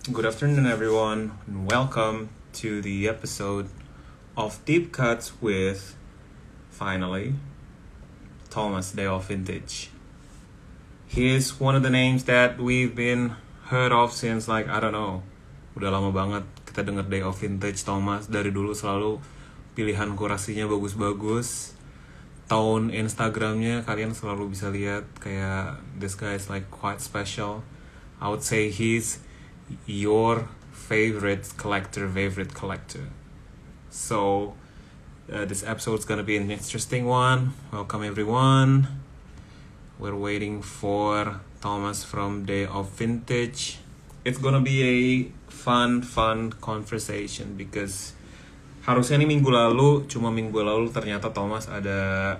Good afternoon, everyone, and welcome to the episode of Deep Cuts with, finally, Thomas Dale Vintage. He is one of the names that we've been heard of since I don't know, udah lama banget kita denger Day of Vintage Thomas. Dari dulu selalu pilihan kurasinya bagus-bagus. Tone Instagramnya kalian selalu bisa lihat kayak this guy is quite special. I would say he's your favorite collector. So this episode is gonna be an interesting one. Welcome everyone. We're waiting for Thomas from Day of Vintage. It's gonna be a fun conversation because harusnya nih minggu lalu ternyata Thomas ada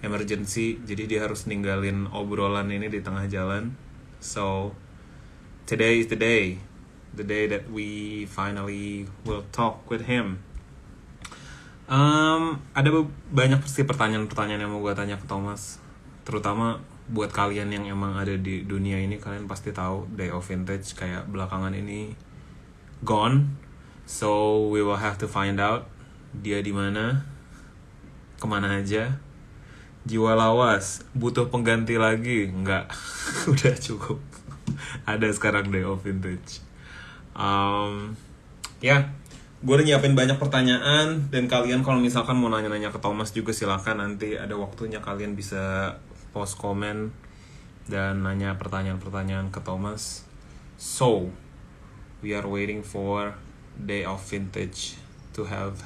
emergency, jadi dia harus ninggalin obrolan ini di tengah jalan. So today is the day that we finally will talk with him. Ada banyak pasti pertanyaan-pertanyaan yang mau gue tanya ke Thomas, terutama buat kalian yang emang ada di dunia ini. Kalian pasti tahu Day of Vintage kayak belakangan ini gone, so we will have to find out dia di mana, kemana aja. Jiwa lawas, butuh pengganti lagi? Enggak, udah cukup. Ada sekarang Day of Vintage. Ya, gue udah nyiapin banyak pertanyaan, dan kalian kalau misalkan mau nanya-nanya ke Thomas juga silakan, nanti ada waktunya kalian bisa post komen dan nanya pertanyaan-pertanyaan ke Thomas. So, we are waiting for Day of Vintage to have.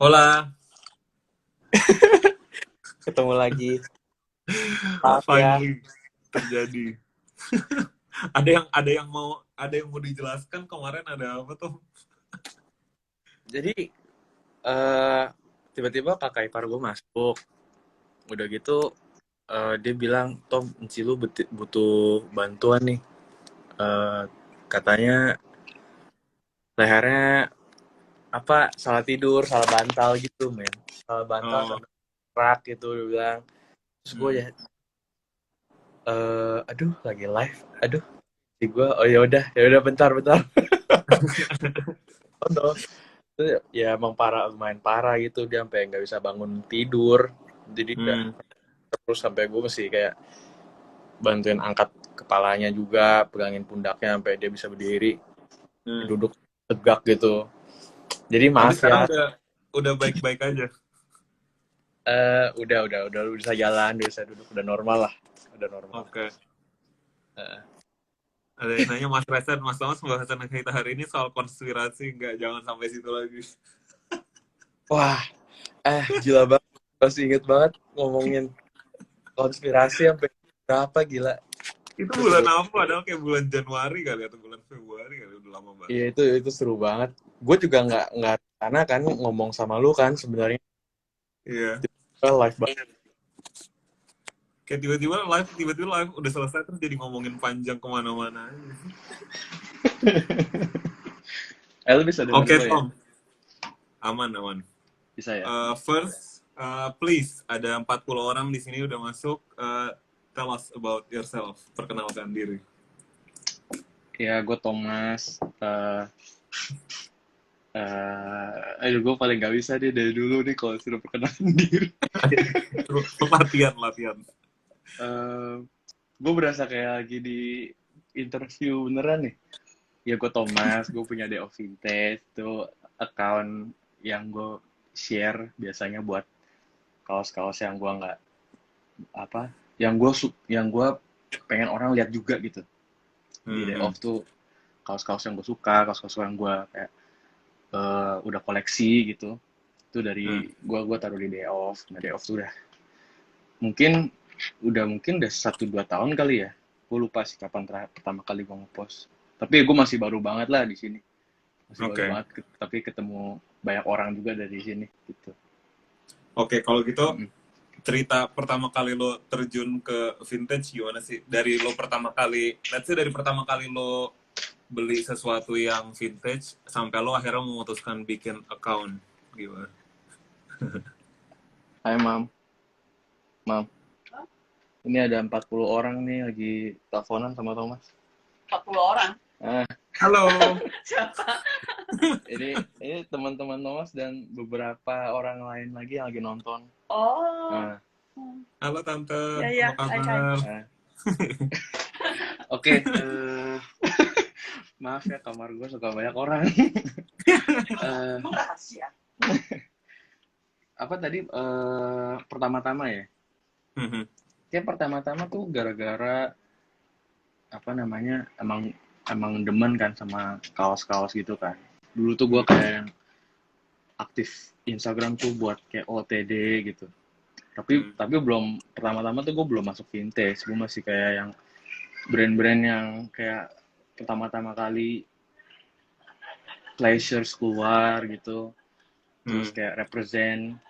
Hola. Ketemu lagi. Maaf ya. Finally terjadi. ada yang mau dijelaskan kemarin ada apa tuh? Jadi tiba-tiba kakak ipar gue masuk. Udah gitu dia bilang, Tom, Enci lu butuh bantuan nih. Katanya lehernya salah tidur, salah bantal gitu, men. Salah bantal sampai kerak gitu, dia bilang. Terus gue ya, aduh lagi live, aduh. Si gue, oh ya udah bentar. Oh no. Ya emang lumayan parah gitu, dia sampai nggak bisa bangun tidur. Jadi terus sampai gue mesti kayak bantuin angkat kepalanya juga, pegangin pundaknya sampai dia bisa berdiri, duduk tegak gitu. Jadi Tapi maaf sekarang ya. udah baik-baik aja. Udah bisa jalan, udah bisa duduk, udah normal lah, udah normal. Oke. Ada yang nanya Mas Thomas pembahasan kita hari ini soal konspirasi, nggak, jangan sampai situ lagi. Wah, gila banget, masih inget banget ngomongin konspirasi sampai berapa, gila. Itu bulan apa? Padahal kayak bulan Januari kali atau bulan Februari kali, udah lama banget. Iya, itu seru banget. Gue juga nggak karena kan ngomong sama lu kan sebenarnya. Iya. Live banget. Kayak tiba-tiba live udah selesai terus jadi ngomongin panjang kemana-mana aja. Lu bisa dengar Oke, gue ya? Tom. Aman. Bisa ya? First, please, ada 40 orang di sini udah masuk. Tell us about yourself. Perkenalkan diri. Ya, gue Thomas. Gue paling gak bisa deh dari dulu nih kalau sudah perkenalan diri. Latihan. Gue berasa kayak lagi di interview beneran nih. Ya, gue Thomas, gue punya Day of Vintage, itu account yang gue share biasanya buat kaos-kaos yang gue nggak yang gue pengen orang lihat juga gitu. Di Day of tuh kaos-kaos yang gue suka, kaos-kaos yang gue kayak udah koleksi gitu. Itu dari gue taruh di Day of. Nah, Day of tuh udah mungkin 1-2 tahun kali ya. Gue lupa sih kapan pertama kali gue ngepost. Tapi gue masih baru banget lah di sini. Masih baru banget, tapi ketemu banyak orang juga dari sini gitu. Oke, kalau gitu cerita pertama kali lo terjun ke vintage gimana sih? Dari pertama kali lo beli sesuatu yang vintage sampai lo akhirnya memutuskan bikin account, gimana? Hai, Mam. Maaf, ini ada 40 orang nih lagi teleponan sama Thomas. 40 orang. Halo. Siapa? Ini teman-teman Thomas dan beberapa orang lain lagi yang lagi nonton. Oh. Nah, Halo Tante. Ya, Apa hai. kabar? nah. Oke, maaf ya kamar gue suka banyak orang. Emang rahasia. Apa tadi pertama-tama ya? Mhm. Kayak pertama-tama tuh gara-gara apa namanya emang demen kan sama kaos-kaos gitu kan. Dulu tuh gue kayak yang aktif Instagram tuh buat kayak OTD gitu. Tapi belum pertama-tama tuh gue belum masuk vintage. Gue masih kayak yang brand-brand yang kayak pertama-tama kali Pleasures keluar gitu. Terus kayak Represent,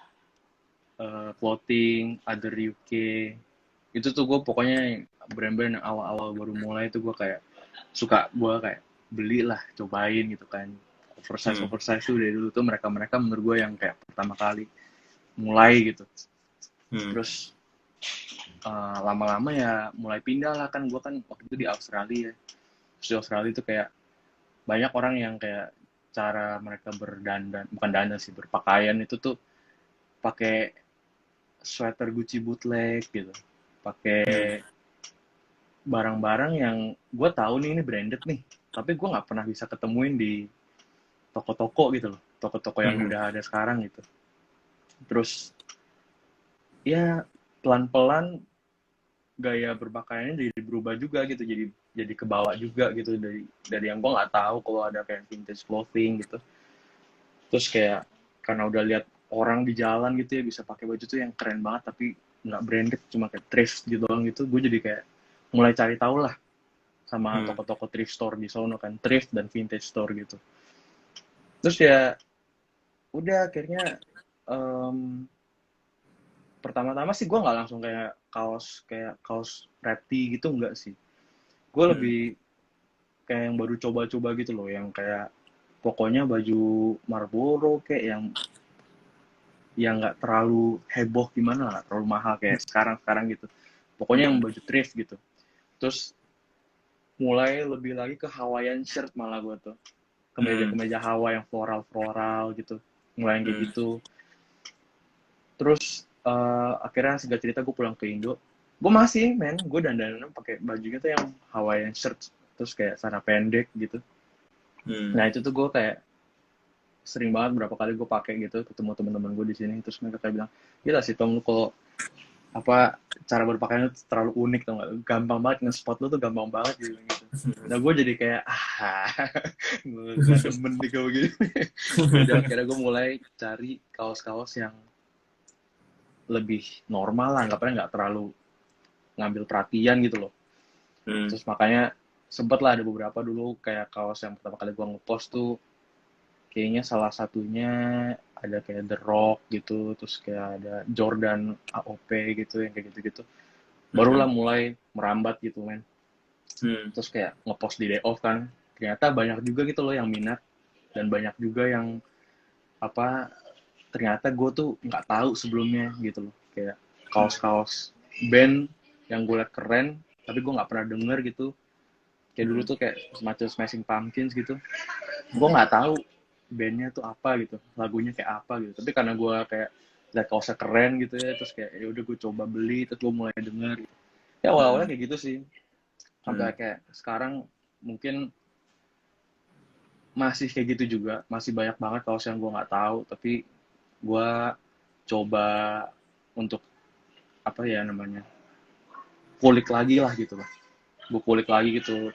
Clothing, Other UK. Itu tuh gue pokoknya brand-brand yang awal-awal baru mulai tuh gue kayak suka, gue kayak beli lah, cobain gitu kan. Oversize tuh dari dulu tuh mereka menurut gue yang kayak pertama kali mulai gitu. Terus lama-lama ya mulai pindah lah kan, gue kan waktu itu di Australia. Terus di Australia itu kayak banyak orang yang kayak cara mereka berdandan, bukan dandan sih, berpakaian itu tuh pakai sweater Gucci bootleg gitu, pakai barang-barang yang gue tahu nih ini branded nih, tapi gue nggak pernah bisa ketemuin di toko-toko gitu loh, toko-toko yang udah ada sekarang gitu. Terus ya pelan-pelan gaya berpakaiannya jadi berubah juga gitu, jadi kebawa juga gitu dari yang gue nggak tahu kalau ada kayak vintage clothing gitu. Terus kayak karena udah lihat orang di jalan gitu ya bisa pakai baju tuh yang keren banget tapi nggak branded, cuma kayak thrift gitu doang gitu, gue jadi kayak mulai cari tahu lah sama toko-toko thrift store di sono kan, thrift dan vintage store gitu. Terus ya udah akhirnya pertama-tama sih gue nggak langsung kayak kaos Repti gitu, enggak sih. Gue lebih kayak yang baru coba-coba gitu loh, yang kayak pokoknya baju Marlboro kayak yang nggak terlalu heboh gimana lah, terlalu mahal kayak sekarang gitu. Pokoknya yang baju thrift gitu. Terus mulai lebih lagi ke Hawaiian shirt malah gue tuh. Kemeja-kemeja Hawaii yang floral-floral gitu. Mulai yang kayak gitu. Terus akhirnya singkat cerita gue pulang ke Indo. Gue masih, gue dandanan pakai bajunya tuh yang Hawaiian shirt. Terus kayak celana pendek gitu. Nah itu tuh gue kayak sering banget berapa kali gue pakai gitu, ketemu teman-teman gue di sini, terus mereka kayak bilang, gila sih Tom, lu kalau apa cara berpakaian lu terlalu unik, tau gak, gampang banget nge-spot lu tuh, gampang banget gitu. Nah gue jadi kayak gue gak demen nih kayak begini. Jadi akhirnya gue mulai cari kaos-kaos yang lebih normal lah, nggak terlalu ngambil perhatian gitu loh. Terus makanya sempet lah ada beberapa dulu kayak kaos yang pertama kali gue ngepost tuh, kayaknya salah satunya ada kayak The Rock gitu, terus kayak ada Jordan AOP gitu, yang kayak gitu-gitu. Barulah mulai merambat gitu, men. Terus kayak ngepost di day off kan, ternyata banyak juga gitu loh yang minat, dan banyak juga yang apa, ternyata gue tuh nggak tahu sebelumnya gitu loh, kayak kaos-kaos band yang gue liat keren, tapi gue nggak pernah denger gitu. Kayak dulu tuh kayak semacam Smashing Pumpkins gitu, gue nggak tahu bandnya tuh apa gitu, lagunya kayak apa gitu, tapi karena gue kayak liat kaosnya keren gitu ya, terus kayak ya udah gue coba beli, terus gue mulai denger gitu. Ya awalnya kayak gitu sih, sampai kayak sekarang mungkin masih kayak gitu juga, masih banyak banget kaos yang gue nggak tahu, tapi gue coba untuk apa ya namanya, kulik lagi lah gitu lah, gue kulik lagi gitu,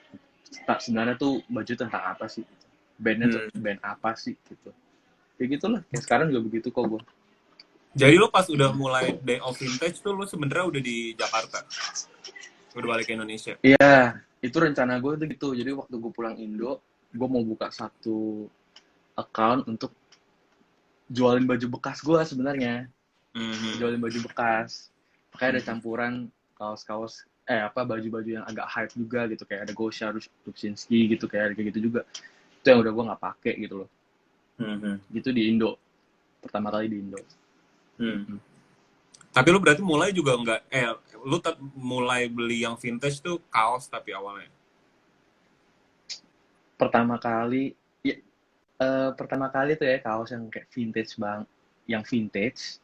sebenarnya tuh baju tentang apa sih gitu. Bandnya tuh band apa sih gitu, kayak gitulah. Kayak sekarang juga begitu kok gue. Jadi lo pas udah mulai Day of Vintage tuh lo sebenarnya udah di Jakarta, udah balik ke Indonesia. Iya, itu rencana gue tuh gitu. Jadi waktu gue pulang Indo, gue mau buka satu account untuk jualin baju bekas gue sebenarnya. Jualin baju bekas. Makanya ada campuran kaos-kaos, baju-baju yang agak hype juga gitu, kayak ada Gosha, Rubsinski gitu, kayak gitu juga. Itu yang udah gue nggak pakai gitu loh. Gitu di Indo. Pertama kali di Indo. Tapi lu berarti mulai juga nggak, lu mulai beli yang vintage tuh kaos tapi awalnya. Pertama kali, ya, pertama kali tuh ya kaos yang kayak vintage bang, yang vintage,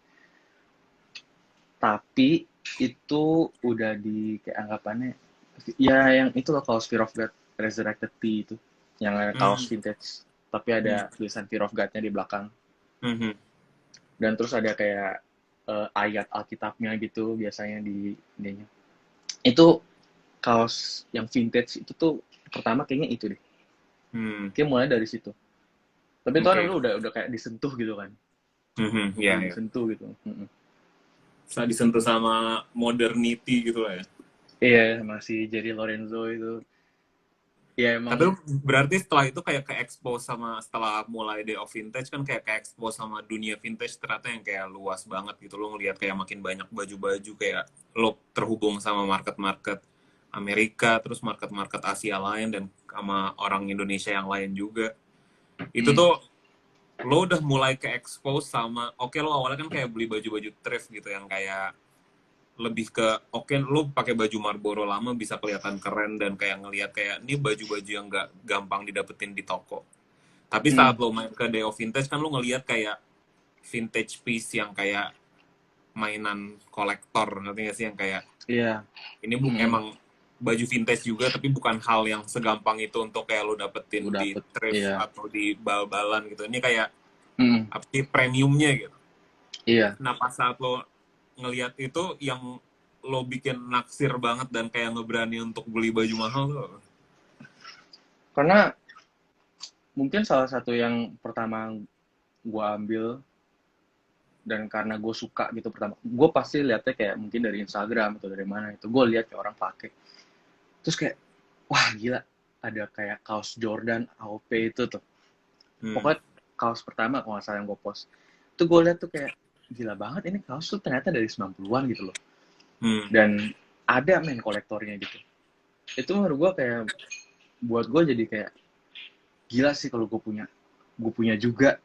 tapi itu udah di kayak anggapannya, ya yang itu loh kaos Fear of God Resurrected T itu, yang kaos Hmm. vintage, tapi ada tulisan Fear of God-nya di belakang, Mhm. dan terus ada kayak ayat Alkitabnya gitu biasanya di ininya. Itu kaos yang vintage itu tuh pertama kayaknya itu deh, Hmm. kayak mulai dari situ. Tapi itu kan Oke. lu udah kayak disentuh gitu kan, Mhm. Ya, udah ya. disentuh gitu. Mm-mm. Saya disentuh sama modernity gitu lah ya. Iya, masih Jerry Lorenzo itu. Ya Tapi lu emang, berarti setelah itu kayak ke-expose sama, setelah mulai Day of Vintage kan kayak ke-expose sama dunia vintage ternyata yang kayak luas banget gitu. Lu ngelihat kayak makin banyak baju-baju, kayak lo terhubung sama market-market Amerika, terus market-market Asia lain, dan sama orang Indonesia yang lain juga. Itu tuh lo udah mulai ke-expose sama, oke, lo awalnya kan kayak beli baju-baju thrift gitu yang kayak lebih ke, oke, lu pakai baju Marlboro lama bisa kelihatan keren dan kayak ngelihat kayak ini baju-baju yang nggak gampang didapetin di toko. Tapi saat lo main ke Day of Vintage kan lo ngelihat kayak vintage piece yang kayak mainan kolektor, ngerti gak sih, yang kayak iya, ini emang baju vintage juga tapi bukan hal yang segampang itu untuk kayak lo lu dapetin di dapet, thrift iya, atau di bal-balan gitu. Ini kayak mm, apa sih, premiumnya gitu. iya. Nah pas saat lo ngelihat itu, yang lo bikin naksir banget dan kayak ngeberani untuk beli baju mahal tuh. Karena mungkin salah satu yang pertama gua ambil, dan karena gue suka gitu pertama, gue pasti liatnya kayak mungkin dari Instagram atau dari mana itu, gue lihat kayak orang pakai, terus kayak wah gila, ada kayak kaos Jordan AOP itu tuh, Hmm. pokoknya kaos pertama kalau nggak salah yang gue post, tuh gue lihat tuh kayak gila banget, ini kaos tuh ternyata dari 90-an gitu loh, Hmm. dan ada main kolektornya gitu. Itu menurut gue kayak buat gue jadi kayak gila sih kalau gue punya juga,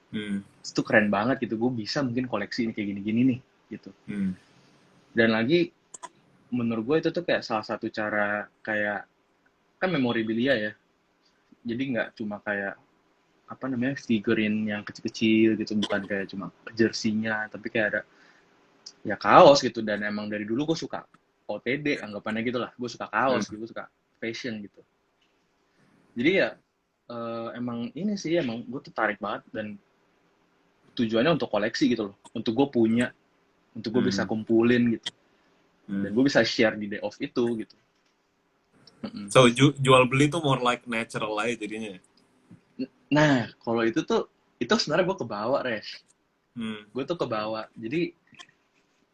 Hmm. itu keren banget gitu, gue bisa mungkin koleksi ini kayak gini-gini nih gitu. Hmm. Dan lagi menurut gue itu tuh kayak salah satu cara kayak, kan memorabilia ya, jadi nggak cuma kayak apa namanya figurin yang kecil-kecil gitu, bukan kayak cuma jersinya, tapi kayak ada ya kaos gitu. Dan emang dari dulu gue suka OTD, anggapannya gitu lah, gue suka Hmm. kaos gitu, gue suka fashion gitu. Jadi ya emang ini sih, emang gue tertarik banget, dan tujuannya untuk koleksi gitu loh, untuk gue punya, untuk gue bisa Hmm. kumpulin gitu, dan Hmm. gue bisa share di day off itu gitu. Mm-mm. So jual beli tuh more like natural aja jadinya. Nah kalau itu sebenarnya gue kebawa res, Hmm. gue tuh kebawa, jadi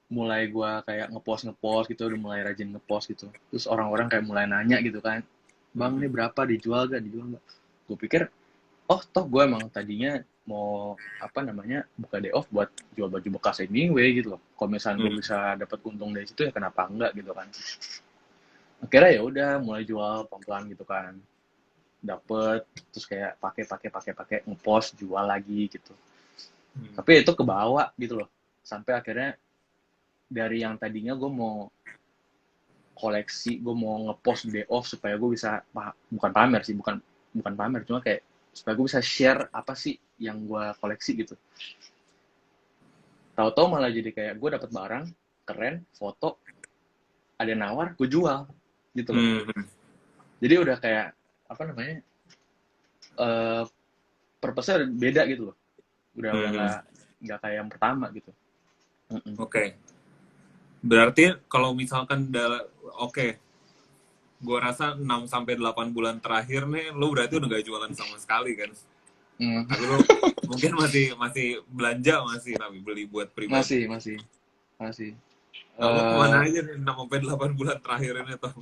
mulai gue kayak ngepost gitu, udah mulai rajin ngepost gitu, terus orang-orang kayak mulai nanya gitu kan, bang ini Hmm. berapa, dijual gak. Gue pikir oh toh gue emang tadinya mau apa namanya buka day off buat jual baju bekas anyway gitu loh, kalau misalnya gue Hmm. bisa dapat untung dari situ ya kenapa enggak gitu kan. Akhirnya ya udah mulai jual pelan-pelan gitu kan, dapet, terus kayak pakai ngepost jual lagi gitu. Hmm. Tapi itu kebawa gitu loh, sampai akhirnya dari yang tadinya gue mau koleksi, gue mau ngepost day off supaya gue bisa bukan pamer sih, bukan bukan pamer, cuma kayak supaya gue bisa share apa sih yang gue koleksi gitu. Tahu-tahu malah jadi kayak gue dapet barang keren, foto, ada yang nawar, gue jual gitu loh. Hmm. Jadi udah kayak apa namanya, eh purpose-nya beda gitu loh. Udah Hmm. nggak kayak yang pertama gitu. Oke. Berarti kalau misalkan oke, gua rasa 6 sampai 8 bulan terakhir nih lu berarti udah gak jualan sama sekali kan. Mm. Tapi lu mungkin masih masih belanja, masih tapi beli buat pribadi. Masih. Nah, lu kemana aja nih 6 sampai 8 bulan terakhir ini tuh?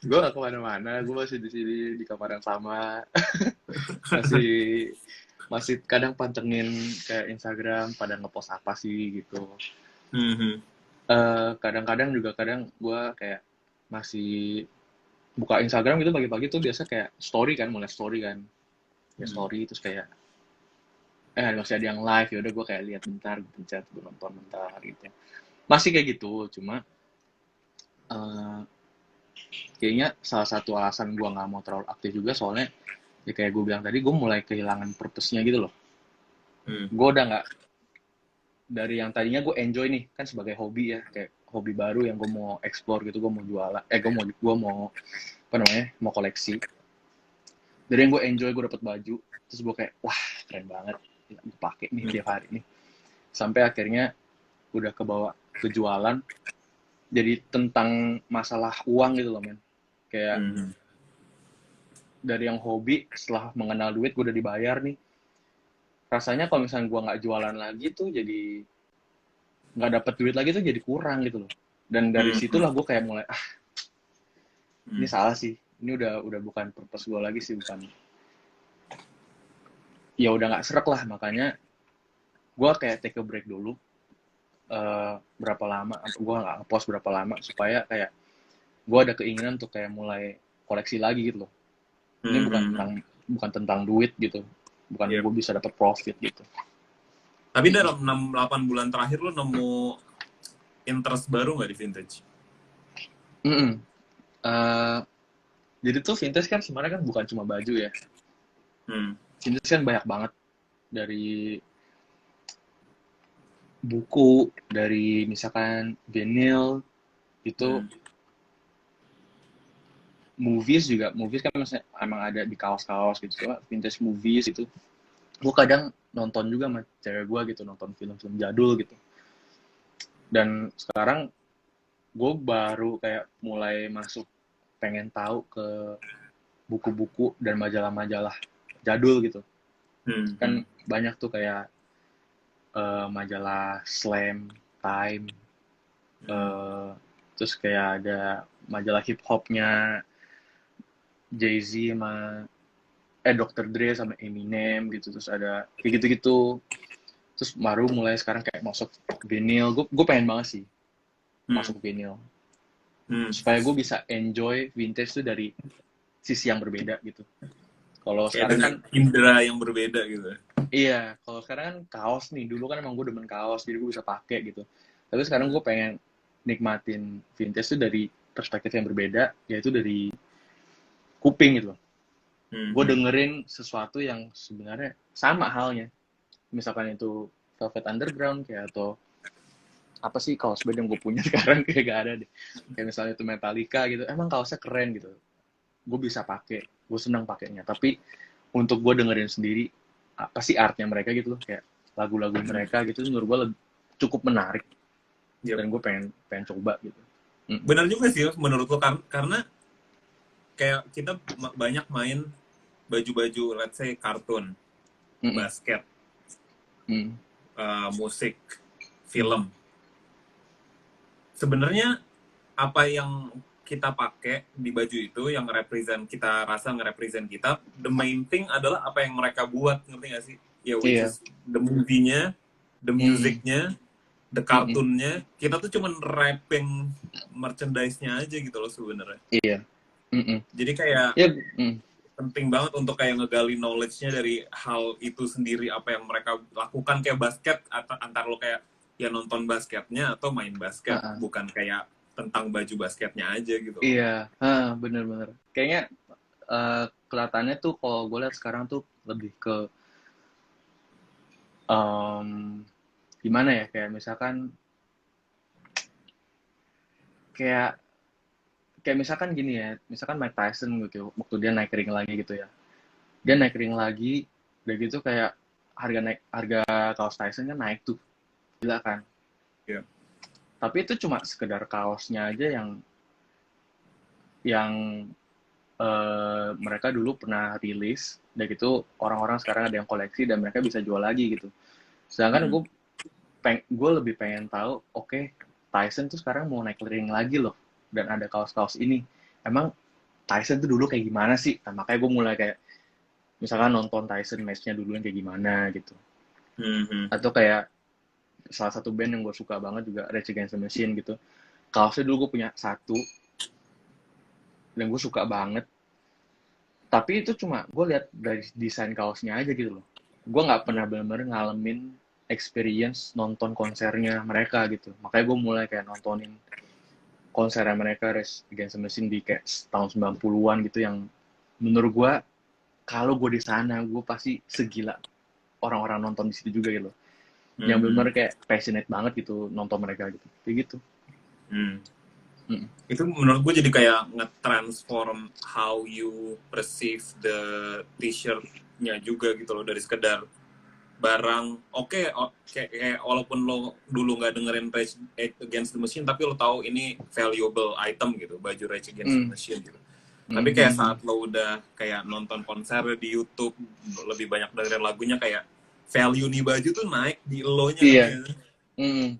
Gue gak kemana-mana, gue masih di sini di kamar yang sama. masih masih kadang pantengin kayak Instagram pada ngepost apa sih gitu. Hmm. Kadang-kadang juga kadang gue kayak masih buka Instagram gitu pagi-pagi tuh biasa kayak story kan, mulai story kan, ya Hmm. story terus kayak masih ada yang live, ya udah gue kayak lihat bentar, gue pencet, gue nonton bentar gitu. Masih kayak gitu, cuma eh, kayaknya salah satu alasan gue nggak mau terlalu aktif juga soalnya ya kayak gue bilang tadi, gue mulai kehilangan purpose-nya gitu loh. Gue udah nggak, dari yang tadinya gue enjoy nih kan sebagai hobi ya, kayak hobi baru yang gue mau explore gitu, gue mau jualan, gue mau apa namanya, mau koleksi. Dari yang gue enjoy, gue dapet baju, terus gue kayak wah keren banget, gue pakai nih tiap hari nih, sampai akhirnya udah kebawa ke jualan, jadi tentang masalah uang gitu loh men. Kayak dari yang hobi, setelah mengenal duit, gue udah dibayar nih, rasanya kalau misalnya gue nggak jualan lagi tuh jadi nggak dapet duit lagi tuh jadi kurang gitu loh. Dan dari situlah gue kayak mulai ini salah sih, ini udah bukan purpose gue lagi sih, bukan, ya udah nggak serak lah. Makanya gue kayak take a break dulu, berapa lama, gue nggak ngepost berapa lama, supaya kayak gue ada keinginan untuk kayak mulai koleksi lagi gitu loh. Ini bukan tentang duit gitu, bukan gue bisa dapat profit gitu. Tapi dalam 6-8 bulan terakhir lo nemu interest baru nggak di vintage? Jadi tuh vintage kan sebenarnya kan bukan cuma baju ya. Vintage kan banyak banget, dari buku, dari misalkan vinyl itu, movies kan maksudnya emang ada di kaos-kaos gitu. Cuma vintage movies itu gue kadang nonton juga sama cewek gue gitu, nonton film-film jadul gitu. Dan sekarang gue baru kayak mulai masuk, pengen tahu ke buku-buku dan majalah-majalah jadul gitu. Kan banyak tuh kayak majalah Slam, Time, terus kayak ada majalah hip hopnya Jay-Z sama Dr. Dre sama Eminem gitu, terus ada kayak gitu-gitu. Terus baru mulai sekarang kayak masuk vinyl. Gue pengen banget sih masuk vinyl, supaya gue bisa enjoy vintage tuh dari sisi yang berbeda gitu. Kalau sekarang kan indera yang berbeda gitu. Iya, kalau sekarang kan kaos nih, dulu kan emang gue demen kaos, jadi gue bisa pakai gitu. Tapi sekarang gue pengen nikmatin vintage tuh dari perspektif yang berbeda, yaitu dari kuping gitu loh. Gue dengerin sesuatu yang sebenarnya sama halnya. Misalkan itu Velvet Underground kayak, atau apa sih kaos band yang gue punya sekarang, kayak gak ada deh. Kayak misalnya itu Metallica gitu, emang kaosnya keren gitu. Gue bisa pakai, gue senang pakainya. Tapi untuk gue dengerin sendiri, apa sih artnya mereka gitu loh, kayak lagu-lagu mereka gitu, menurut gue cukup menarik. Dan gue pengen coba gitu. Benar juga sih menurut lo, karena kayak kita banyak main baju-baju, let's say kartun, basket, musik, film. Sebenarnya apa yang kita pakai di baju itu yang kita rasa nge-represent kita, the main thing adalah apa yang mereka buat, ngerti gak sih? Ya, which is the movie-nya, the music-nya, the cartoon-nya. Kita tuh cuman wrapping merchandise-nya aja gitu loh sebenarnya. Iya. Jadi kayak penting banget untuk kayak ngegali knowledge-nya dari hal itu sendiri, apa yang mereka lakukan. Kayak basket, antar lo kayak ya nonton basketnya atau main basket, bukan kayak tentang baju basketnya aja gitu. Iya, bener-bener. Kayaknya kelihatannya tuh kalau gue lihat sekarang tuh lebih ke gimana ya, kayak misalkan kayak misalkan gini ya, misalkan Mike Tyson gitu, waktu dia naik ring lagi gitu ya, dia naik ring lagi, udah gitu kayak harga kaos Tyson kan naik tuh, gila kan? Iya. Tapi itu cuma sekedar kaosnya aja yang mereka dulu pernah rilis, dan gitu orang-orang sekarang ada yang koleksi dan mereka bisa jual lagi gitu. Sedangkan gue lebih pengen tahu, oke, Tyson tuh sekarang mau naik ring lagi loh, dan ada kaos-kaos ini. Emang Tyson tuh dulu kayak gimana sih? Nah, makanya gue mulai kayak, misalkan nonton Tyson match-nya dulu yang kayak gimana gitu. Atau kayak salah satu band yang gue suka banget juga, Rage Against the Machine gitu. Kaosnya dulu gue punya satu, dan gue suka banget. Tapi itu cuma gue lihat dari desain kaosnya aja gitu loh. gue nggak pernah benar-benar ngalamin experience nonton konsernya mereka gitu. Makanya gue mulai kayak nontonin konsernya mereka Rage Against the Machine di kayak tahun 90-an gitu, yang menurut gue kalau gue di sana gue pasti segila orang-orang nonton di situ juga gitu. Yang benar kayak passionate banget gitu nonton mereka gitu. Kayak gitu. Itu menurut gue jadi kayak nge-transform how you perceive the t-shirt-nya juga gitu loh, dari sekedar barang kayak walaupun lo dulu nggak dengerin Rage Against the Machine tapi lo tahu ini valuable item gitu, baju Rage Against the Machine gitu. Tapi kayak saat lo udah kayak nonton konser di YouTube, lebih banyak dengerin lagunya, kayak value nih baju tuh naik di lo-nya. Iya. Kan?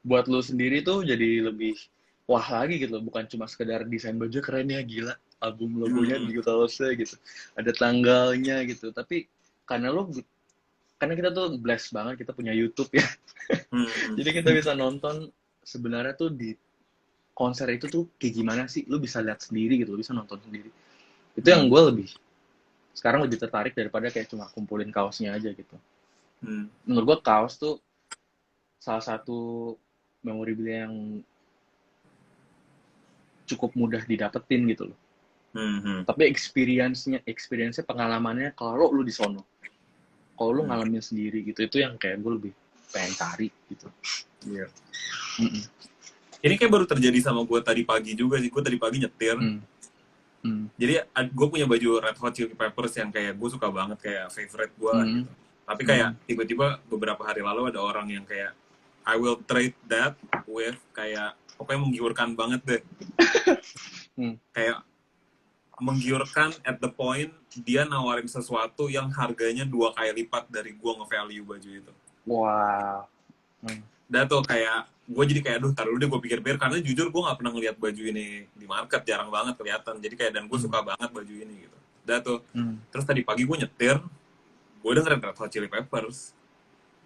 Buat lo sendiri tuh jadi lebih wah lagi gitu loh. Bukan cuma sekedar desain baju keren ya, gila album logonya di Talosnya gitu, ada tanggalnya gitu. Tapi karena kita tuh blessed banget, kita punya YouTube ya. Jadi kita bisa nonton sebenarnya tuh di konser itu tuh kayak gimana sih, lu bisa lihat sendiri gitu, lu bisa nonton sendiri. Itu yang gue sekarang lebih tertarik daripada kayak cuma kumpulin kaosnya aja gitu. Menurut gue kaos tuh salah satu memorabilia yang cukup mudah didapetin gitu loh. Tapi experience-nya pengalamannya kalau lu di sono, kalau lu ngalamin sendiri gitu, itu yang kayak gue lebih pengen cari gitu. Iya. Ini kayak baru terjadi sama gue tadi pagi juga sih. Gue tadi pagi nyetir. Jadi gue punya baju Red Hot Chili Peppers yang kayak gue suka banget, kayak favorite gue gitu. Tapi kayak tiba-tiba beberapa hari lalu ada orang yang kayak I will trade that with kayak pokoknya menggiurkan banget deh. Kayak menggiurkan at the point dia nawarin sesuatu yang harganya 2 kali lipat dari gue nge-value baju itu. Wow. Dan tuh kayak gue jadi kayak aduh, taruh deh gue pikir-pikir, karena jujur gue nggak pernah ngeliat baju ini di market, jarang banget kelihatan. Jadi kayak, dan gue suka banget baju ini gitu. Dan tuh terus tadi pagi gue nyetir, gue dengerin Red Hot Chili Peppers,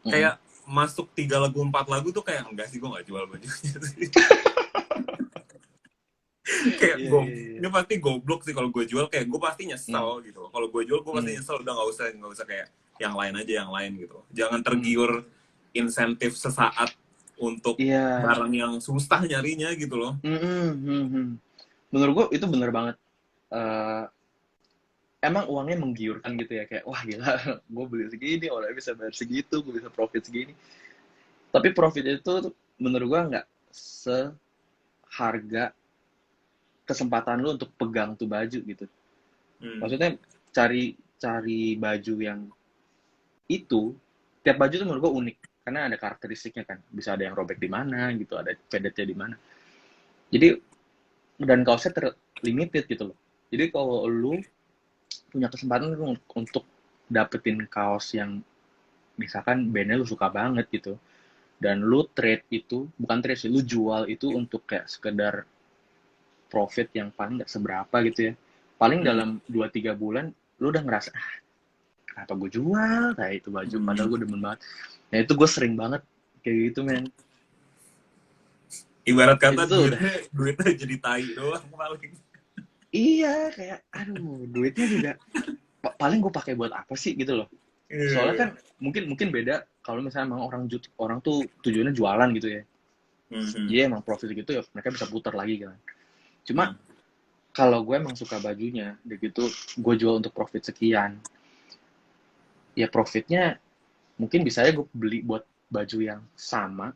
kayak masuk 3 lagu 4 lagu tuh kayak enggak sih, gue nggak jual bajunya sih. Kayak ini pasti goblok sih kalau gue jual, kayak gue pasti nyesel gitu. Kalau gue jual gue pasti nyesel, udah nggak usah kayak yang lain aja, yang lain gitu. Jangan tergiur insentif sesaat untuk barang yang susah nyarinya gitu loh. Menurut gue itu bener banget. Emang uangnya menggiurkan gitu ya, kayak wah gila, gue beli segini, orang bisa bayar segitu, gue bisa profit segini. Tapi profit itu menurut gue nggak seharga kesempatan lu untuk pegang tuh baju gitu. Maksudnya cari baju yang itu, tiap baju tuh menurut gue unik karena ada karakteristiknya kan. Bisa ada yang robek di mana gitu, ada pedetnya di mana. Jadi dan kaosnya terlimited gitu loh. Jadi kalau lu punya kesempatan untuk dapetin kaos yang misalkan bandnya lu suka banget gitu, dan lu trade itu, bukan trade sih, lu jual itu untuk kayak sekedar profit yang paling nggak seberapa gitu ya, paling dalam 2-3 bulan lu udah ngerasa kenapa gue jual kayak itu baju, padahal gue demen banget. Nah itu gue sering banget kayak gitu men. Ibarat kata duitnya jadi tai doang paling. Iya, kayak aduh, duitnya juga paling gue pakai buat apa sih gitu loh. Soalnya kan mungkin beda kalau misalnya emang orang tuh tujuannya jualan gitu ya. Jadi emang profit gitu ya, mereka bisa putar lagi kan. Cuma kalau gue emang suka bajunya, begitu gue jual untuk profit sekian, ya profitnya mungkin bisa aja gue beli buat baju yang sama,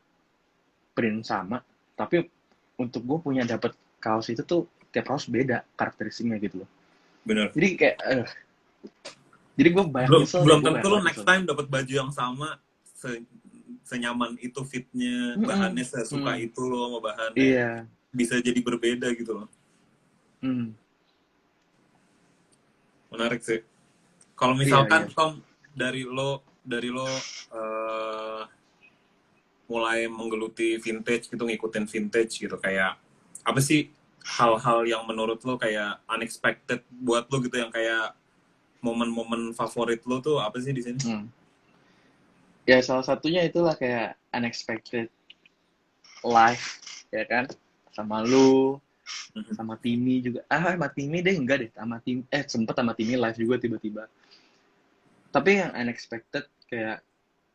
print sama, tapi untuk gue punya dapat kaos itu tuh tiap kaos beda karakteristiknya gitu loh. Bener. Jadi kayak jadi gue banyak nyesel. Belum tentu lo next time dapat baju yang sama senyaman itu fitnya, bahannya sesuka itu lo sama bahannya. Iya. Bisa jadi berbeda gitu loh. Menarik sih. Kalau misalkan Tom, dari lo mulai menggeluti vintage gitu, ngikutin vintage gitu, kayak apa sih hal-hal yang menurut lo kayak unexpected buat lo gitu, yang kayak momen-momen favorit lo tuh apa sih di sini? Ya salah satunya itulah kayak unexpected live ya kan, sama lu, sama Timmy juga. Sama Timmy deh enggak deh, sama Tim sempet sama Timmy live juga tiba-tiba. Tapi yang unexpected kayak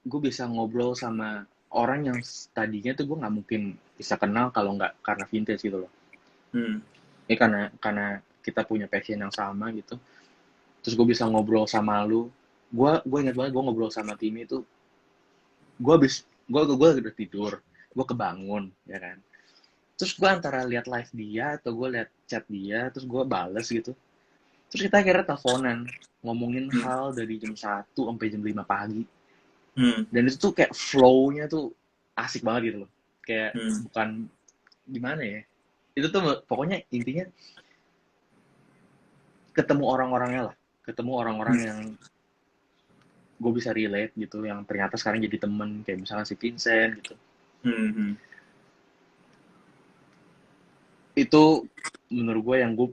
gue bisa ngobrol sama orang yang tadinya tuh gue nggak mungkin bisa kenal kalau nggak karena vintage gitu loh. Hmm. Ini karena kita punya passion yang sama gitu. Terus gue bisa ngobrol sama lu. Gue ingat banget gue ngobrol sama Timmy itu. Gue udah tidur, gue kebangun ya kan. Terus gue antara lihat live dia atau gue lihat chat dia, terus gue bales gitu. Terus kita akhirnya teleponan ngomongin Hmm. hal dari jam 1 sampai jam 5 pagi. Hmm. Dan itu tuh kayak flow-nya tuh asik banget gitu loh. Kayak Hmm. bukan gimana ya. Itu tuh pokoknya intinya ketemu orang-orangnya lah. Ketemu orang-orang yang gue bisa relate gitu, yang ternyata sekarang jadi temen, kayak misalnya si Vincent gitu. Hmm. Hmm. Itu menurut gue yang gue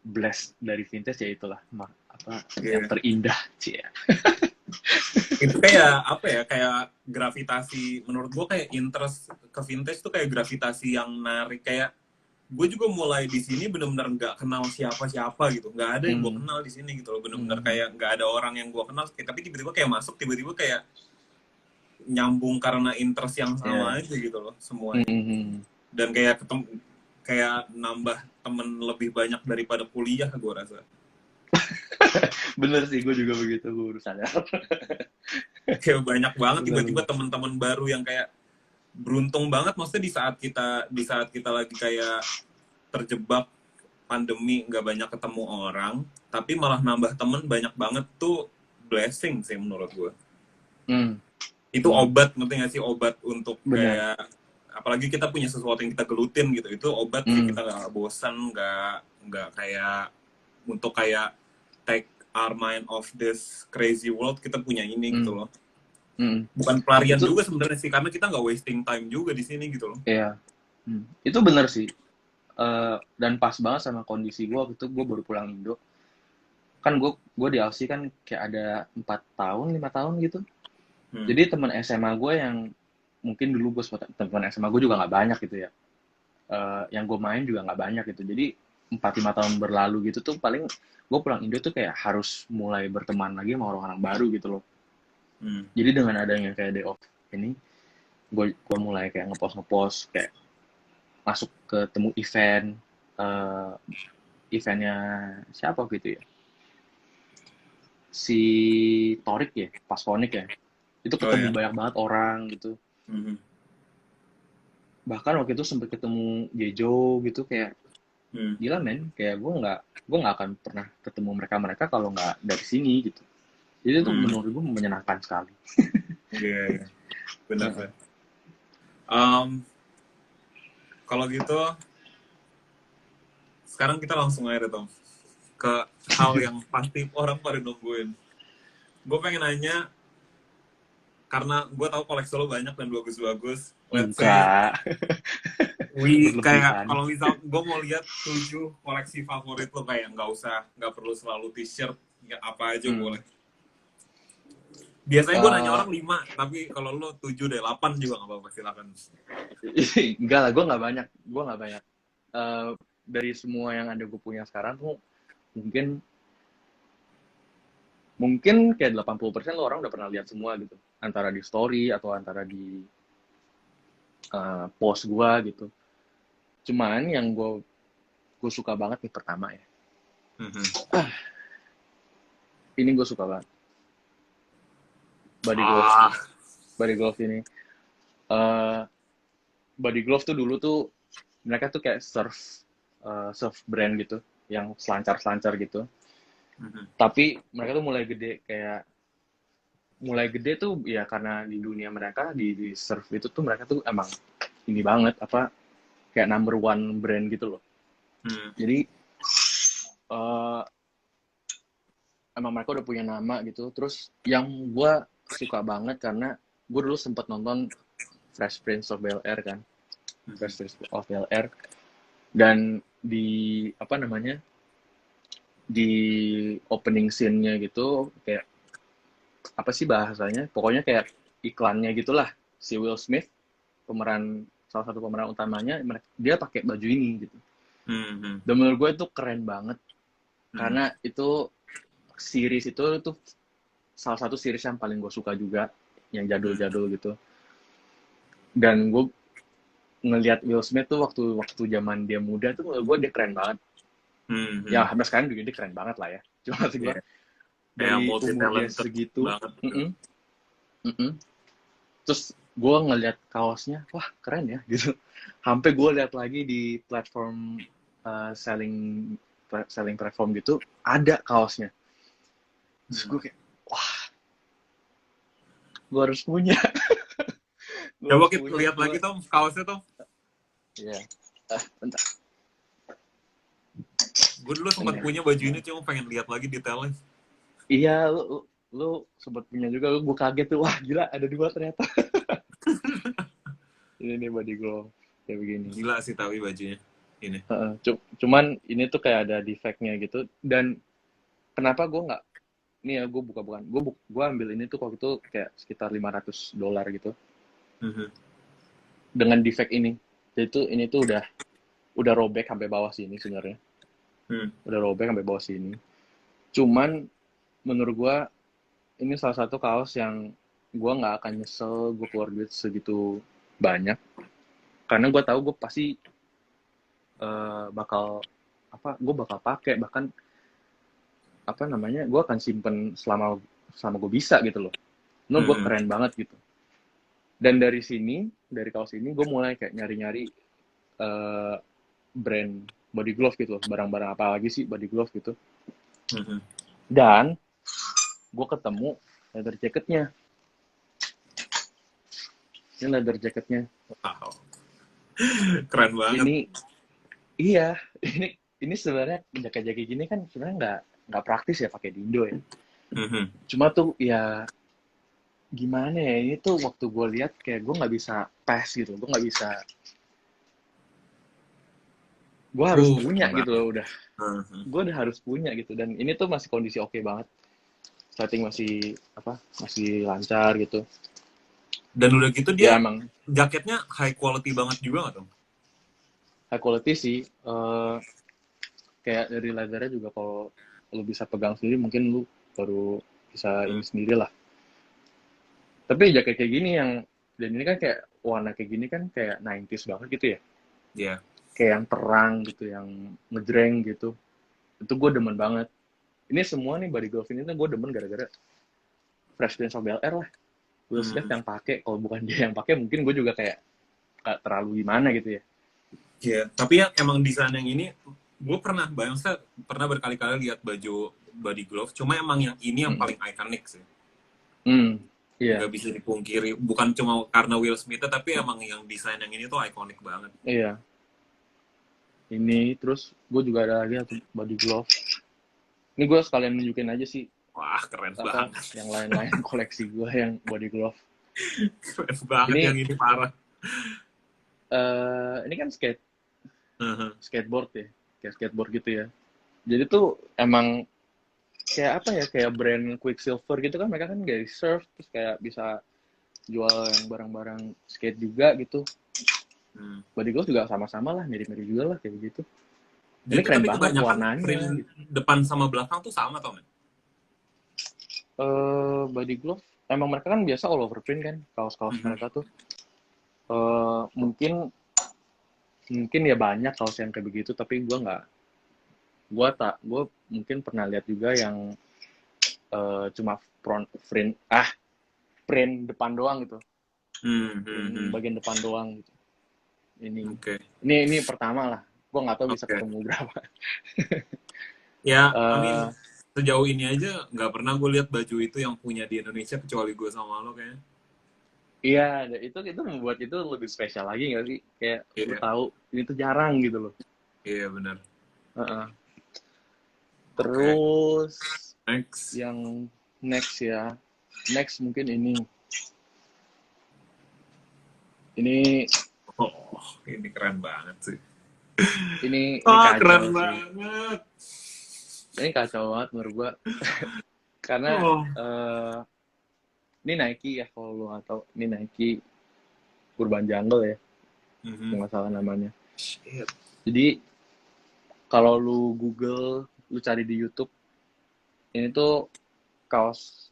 blessed dari vintage ya itulah yang Iya. terindah sih ya. Itu kayak apa ya, kayak gravitasi menurut gue, kayak interest ke vintage tuh kayak gravitasi yang narik. Kayak gue juga mulai di sini benar-benar nggak kenal siapa-siapa gitu, nggak ada yang gue Hmm. kenal di sini gitu loh, benar-benar Hmm. kayak nggak ada orang yang gue kenal, tapi tiba-tiba kayak masuk, tiba-tiba kayak nyambung karena interest yang sama Ya. aja gitu loh semuanya. Hmm. Dan kayak ketemu, kayak nambah temen lebih banyak daripada kuliah gue rasa. Bener sih, gue juga begitu, gue udah sadar. Kayak banyak banget tiba-tiba Bener-bener. teman-teman baru yang kayak beruntung banget, maksudnya di saat kita lagi kayak terjebak pandemi, nggak banyak ketemu orang, tapi malah nambah temen banyak banget tuh, blessing sih menurut gue. Hmm. Itu obat, ngerti nggak sih, obat untuk Bener. kayak, apalagi kita punya sesuatu yang kita gelutin gitu, itu obat sih, kita nggak bosan, nggak kayak untuk kayak take our mind of this crazy world, kita punya ini gitu loh. Bukan pelarian Itu juga sebenarnya sih, karena kita nggak wasting time juga di sini gitu loh. ya, itu bener sih. Dan pas banget sama kondisi gue waktu itu, gue baru pulang Indo. Kan gue di Aussie kan kayak ada 4 tahun 5 tahun gitu. Jadi teman SMA gue yang mungkin dulu gue teman SMA gue juga nggak banyak gitu ya. Yang gue main juga nggak banyak gitu. Jadi 4-5 tahun berlalu gitu tuh paling gue pulang Indo tuh kayak harus mulai berteman lagi sama orang-orang baru gitu loh. Jadi dengan adanya kayak day off ini, gue mulai kayak ngepost kayak masuk ke temu eventnya siapa gitu ya, si Torik ya, Paskonik ya, itu Oh ketemu ya. banyak banget orang gitu. Mhm. Bahkan waktu itu sempet ketemu Jejo gitu, kayak gila men, kayak gue nggak akan pernah ketemu mereka kalau nggak dari sini gitu. Jadi itu menurut gue menyenangkan sekali. Iya, benar. Kalau gitu, sekarang kita langsung aja deh, Tom, ke hal yang pasti orang pada nungguin. Gue pengen nanya, karena gue tahu koleksi lo banyak dan bagus-bagus. Let's say, Enggak. kayak Berlebihan. kalau misal gue mau lihat 7 koleksi favorit lo, kayak nggak perlu selalu t-shirt, ya apa aja boleh. Biasanya gue nanya orang 5, tapi kalau lo 7 deh, 8 juga nggak apa-apa, silakan. Enggak lah, gue nggak banyak. Dari semua yang ada gue punya sekarang tuh mungkin kayak 80% lo orang udah pernah lihat semua gitu, antara di story atau antara di post gue gitu. Cuman yang gue suka banget nih pertama ya, ini gue suka banget, body glove ini. Body glove tuh dulu tuh mereka tuh kayak surf brand gitu, yang selancar gitu. Tapi mereka tuh mulai gede tuh ya karena di dunia mereka di surf itu tuh mereka tuh emang ini banget, kayak number one brand gitu loh. Jadi emang mereka udah punya nama gitu. Terus yang gue suka banget karena gue dulu sempat nonton Fresh Prince of Bel-Air kan, Fresh Prince of Bel-Air, dan di di opening scene-nya gitu, kayak apa sih bahasanya, pokoknya kayak iklannya gitulah, si Will Smith, salah satu pemeran utamanya, dia pakai baju ini gitu. Dan menurut gue itu keren banget, karena itu series itu tuh salah satu series yang paling gue suka juga, yang jadul-jadul gitu. Dan gue ngelihat Will Smith tuh waktu zaman dia muda tuh menurut gue dia keren banget. Ya sampai sekarang juga dia keren banget lah ya. Cuma maksud gue Iya. Kayak dari multi umur dia talented segitu, banget. terus gue ngelihat kaosnya, wah keren ya gitu. Sampai gue lihat lagi di platform selling platform gitu ada kaosnya. Terus gue kayak, wah gue harus punya. Gue Coba harus kita punya. lihat lagi Tom kaosnya Tom. Iya. Bentar. Gue dulu sempat punya baju ini, cuma pengen lihat lagi detailnya. Iya, lu sempat punya juga, gue kaget tuh, wah gila ada 2 ternyata. Ini nih body glove kayak begini. Gila sih tapi bajunya ini. Cuman ini tuh kayak ada defect-nya gitu. Dan kenapa gue nggak, ini ya gue gue ambil ini tuh waktu itu kayak sekitar $500 gitu dengan defect ini. Jadi ini tuh udah robek sampai bawah sini sebenarnya. Udah robek sampai bawah sini. Cuman menurut gue ini salah satu kaos yang gue nggak akan nyesel gue keluar duit segitu banyak, karena gue tahu gue pasti bakal pakai, bahkan apa namanya, gue akan simpen selama gue bisa gitu loh. Gue keren banget gitu. Dan dari kaos ini gue mulai kayak nyari-nyari brand body glove gitu loh, barang-barang apa lagi sih body glove gitu. Dan gue ketemu leather jacketnya. Ini leather jacketnya. Wow. Keren banget. Ini sebenarnya jaket-jaket gini kan sebenarnya nggak praktis ya pakai di Indo ya. Cuma tuh ya gimana ya, ini tuh waktu gue lihat kayak gue nggak bisa pass gitu, gue nggak bisa, gue harus punya gitu loh udah. Gue udah harus punya gitu, dan ini tuh masih kondisi oke banget, setting masih lancar gitu. Dan udah gitu dia ya, emang jaketnya high quality banget juga nggak Tom? High quality sih, kayak dari leathernya juga kalau lu bisa pegang sendiri mungkin lu baru bisa ini sendiri lah. Tapi jaket kayak gini dan ini kan kayak warna kayak gini kan kayak 90s banget gitu ya. Iya. Yeah. Kayak yang terang gitu, yang ngejreng gitu. Itu gue demen banget. Ini semua nih body glove ini tuh gue demen gara-gara Fresh Prince of Bel-Air lah. Will Smith yang pakai, kalau bukan dia yang pakai mungkin gue juga kayak gak terlalu gimana gitu ya. Iya, yeah. Tapi yang emang desain yang ini gue pernah berkali-kali lihat baju body glove, cuma emang yang ini yang paling ikonik sih. Iya. Gak bisa dipungkiri, bukan cuma karena Will Smith, tapi emang yang desain yang ini tuh ikonik banget. Iya. Ini terus gue juga ada lagi body glove. Ini gue sekalian nunjukin aja sih. Wah, keren banget. Yang lain-lain koleksi gue yang body glove. Keren banget yang ini parah. Ini kan skateboard ya, kayak skateboard gitu ya. Jadi tuh emang kayak apa ya, kayak brand Quicksilver gitu kan, mereka kan dari surf terus kayak bisa jual yang barang-barang skate juga gitu. Body glove juga sama-sama lah, mirip-mirip juga lah kayak gitu. Ini keren banget warnanya. Print depan sama belakang tuh sama Tom? Body glove emang mereka kan biasa all over print kan, kaos-kaos mereka tuh. Mungkin ya banyak kaos yang kayak begitu, tapi gue mungkin pernah lihat juga yang cuma print depan doang gitu. Bagian depan doang gitu. Ini pertama lah, gue nggak tahu bisa ketemu berapa. Ya, sejauh ini aja nggak pernah gue lihat baju itu yang punya di Indonesia kecuali gue sama lo kayaknya. Iya, itu membuat itu lebih spesial lagi nggak sih? Kayak lu tahu ini tuh jarang gitu loh. Iya benar. Terus next mungkin ini keren banget sih. Ini kacau keren sih. Banget. Ini kacau banget menurut gua. Karena ini Nike ya, kalau lu nggak tahu, ini Nike Urban Jungle ya, nggak salah namanya. Shit. Jadi kalau lu Google, lu cari di YouTube, ini tuh kaos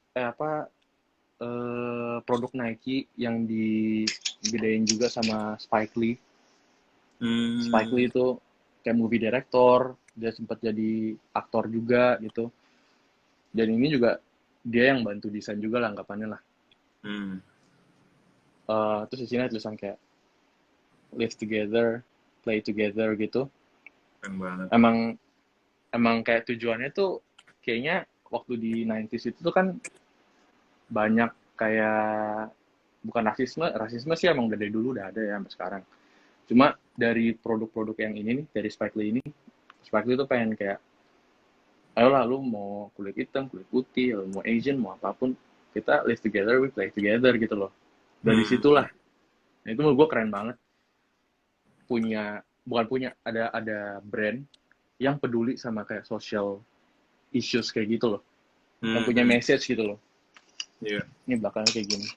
produk Nike yang digedein juga sama Spike Lee. Spike Lee itu kayak movie director, dia sempat jadi aktor juga gitu. Dan ini juga dia yang bantu desain juga lah anggapannya lah. Terus di sini ada tulisan kayak live together, play together gitu. Keren banget. Emang kayak tujuannya tuh kayaknya waktu di 90s itu tuh kan banyak kayak bukan rasisme sih emang dari dulu udah ada ya sampai sekarang. Cuma dari produk-produk yang ini nih, dari Spike Lee tuh pengen kayak, ayolah lu mau kulit hitam, kulit putih, lu mau Asian, mau apapun, kita live together, we play together gitu loh. Dari situlah. Nah, itu menurut gue keren banget. Ada brand yang peduli sama kayak social issues kayak gitu loh. Yang punya message gitu loh. Iya. Ini belakangnya kayak gini.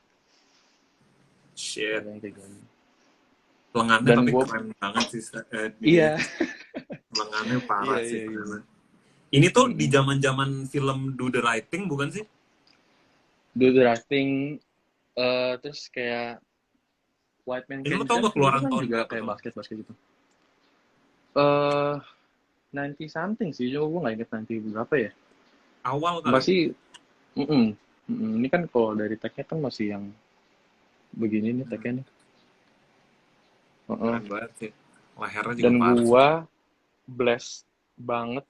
Shit. Belakangnya kayak gini. Lengannya Dan tapi keren banget sih. Iya. Lengannya parah sih. Iya. Ini tuh di zaman-zaman film Do the Right Thing bukan sih? Do the Right Thing, terus kayak White Man Ini Can't lu tau gak keluaran kan tahun juga berapa kayak tuh? basket gitu. 90 something sih, cuma gue nggak inget nanti berapa ya. Awal kali. Masih, ini kan kalau dari tag-nya kan masih yang begini nih tag-nya nih. Keren banget sih. Lehernya juga Dan parah. gue blessed banget,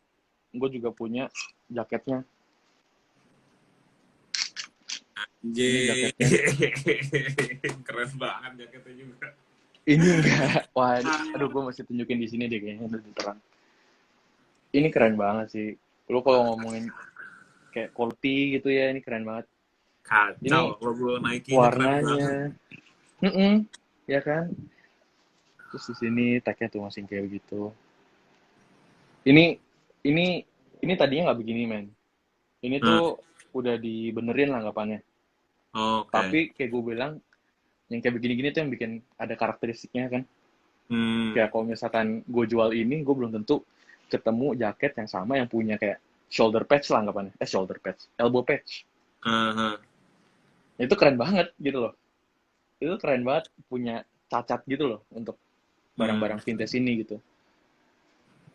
gue juga punya jaketnya. Anjir. Keren banget jaketnya juga. Ini enggak, wah, aduh gue masih tunjukin di sini deh kayaknya lebih terang. Ini keren banget sih. Lu kalau ngomongin kayak quality gitu ya, ini keren banget. Kacau, Ini logo Nike-nya warnanya, ya kan. Terus di sini tag-nya tuh masih kayak begitu. Ini tadinya nggak begini men. Ini tuh udah dibenerin lah anggapannya. Oke. Tapi kayak gue bilang, yang kayak begini-gini tuh yang bikin ada karakteristiknya kan. Kayak kalau misalkan gue jual ini, gue belum tentu ketemu jaket yang sama yang punya kayak shoulder patch lah anggapannya. Shoulder patch, elbow patch. Itu keren banget gitu loh. Itu keren banget punya cacat gitu loh untuk barang-barang vintage ini gitu.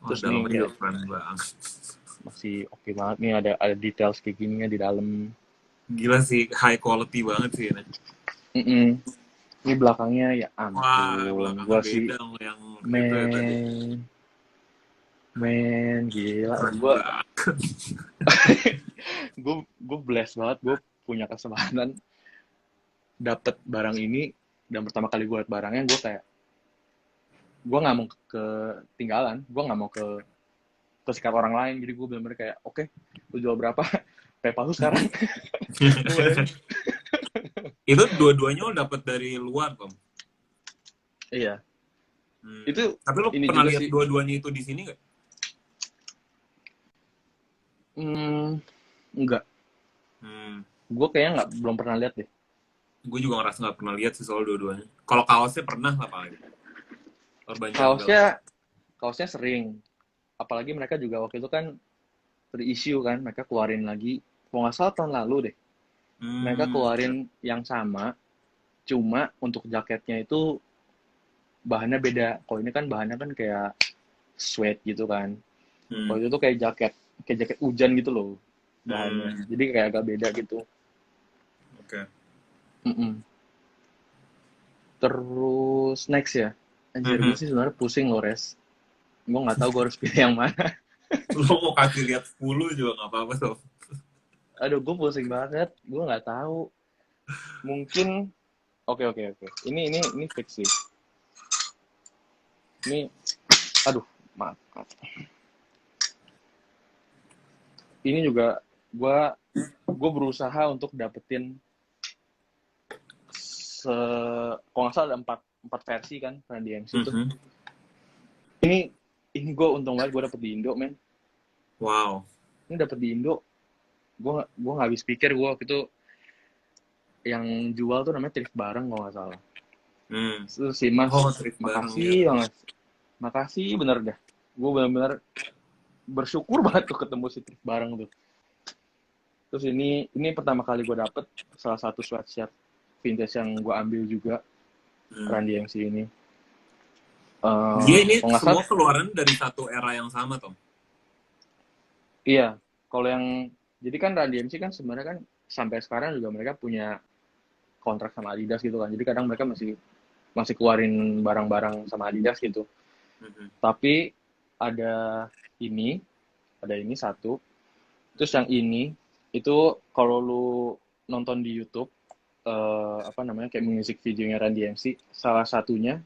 Terus nih kayak keren banget. masih oke banget nih, ada details kayak gininya di dalam. Gila sih, high quality banget sih ini. Ini belakangnya ya Wah, ampun, belakangnya gua beda sih sama yang itu ya tadi. gila, gue blessed banget, gue punya kesempatan dapet barang ini, dan pertama kali gue liat barangnya, gue nggak mau ketinggalan, gue nggak mau kesikat orang lain, jadi gue bener-bener kayak, oke, lu jual berapa? PayPal lu sekarang. Itu dua-duanya lo dapet dari luar, Tom? Iya. Itu tapi lo ini pernah juga lihat sih. dua-duanya itu di sini nggak? Enggak. Gue kayaknya belum pernah lihat deh. Gue juga ngerasa nggak pernah lihat sih soal dua-duanya. Kalau kaosnya pernah lah paling. Kaosnya sering. Apalagi mereka juga waktu itu kan reissue kan, mereka keluarin lagi. Kalau nggak salah tahun lalu deh. Mereka keluarin yang sama, cuma untuk jaketnya itu bahannya beda. Kalau ini kan bahannya kan kayak sweat gitu kan. Kalau itu tuh kayak jaket hujan gitu loh bahannya. Jadi kayak agak beda gitu. Oke. Terus next ya. Anjir, gue sih sebenarnya pusing loh, Res. Gue nggak tahu gue harus pilih yang mana. Lo mau kasih lihat 10 juga nggak apa-apa tuh. Aduh, gue pusing banget. Gue nggak tahu. Mungkin oke. Ini fix sih. Ini, aduh, maaf. Ini juga gue berusaha untuk dapetin kalau nggak salah ada 4 versi kan Run DMC itu. Ini gue untung banget gue dapet di Indo, men. Wow. Ini dapet di Indo. Gue nggak habis pikir, gue waktu itu yang jual tuh namanya thrift bareng kalau nggak salah. Terus si Mas, makasih banget. Makasih bener dah. Gue bener-bener bersyukur banget tuh ketemu si thrift bareng tuh. Terus ini pertama kali gue dapet salah satu sweatshirt vintage yang gue ambil juga, Run DMC ini. Dia ini Kalau nggak semua salah, keluaran dari satu era yang sama, Tom. iya. Kalau yang jadi kan Run DMC kan sebenarnya kan sampai sekarang juga mereka punya kontrak sama Adidas gitu kan. Jadi kadang mereka masih keluarin barang-barang sama Adidas gitu. Tapi ada ini, satu. Terus yang ini itu kalau lu nonton di YouTube kayak music videonya Run DMC, salah satunya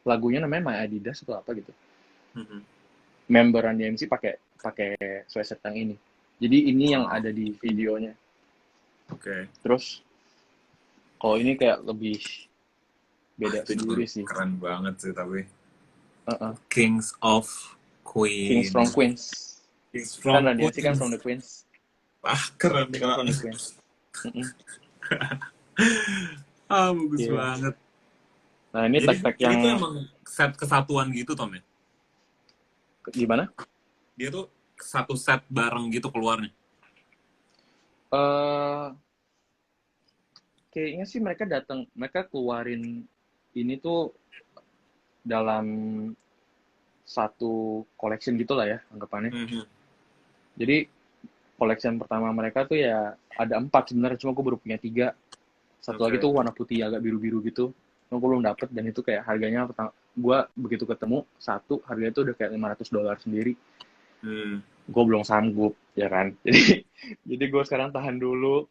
lagunya namanya My Adidas atau apa gitu. Member Run DMC pakai sweatshirt yang ini. Jadi ini yang ada di videonya. Oke. Terus kalau ini kayak lebih beda Itu sendiri juga sih. keren banget sih tapi. Uh-uh. Kings of Queens. Kings from Queens. Kings Kan from Run DMC kan Queens. from the Queens. Keren Mereka from the banget. Queens. Bagus Iya. banget. Nah ini Jadi tag-tag itu yang emang set kesatuan gitu, Tom ya? gimana? Dia tuh satu set bareng gitu keluarnya. Kayaknya sih mereka keluarin ini tuh dalam satu collection gitulah ya anggapannya. Jadi collection pertama mereka tuh ya ada 4 sebenarnya, cuma gue baru punya 3. Satu lagi tuh warna putih agak biru-biru gitu. Cuma gue belum dapet, dan itu kayak harganya gue begitu ketemu satu harganya tuh udah kayak $500 sendiri. Gue belum sanggup ya kan. Jadi gue sekarang tahan dulu.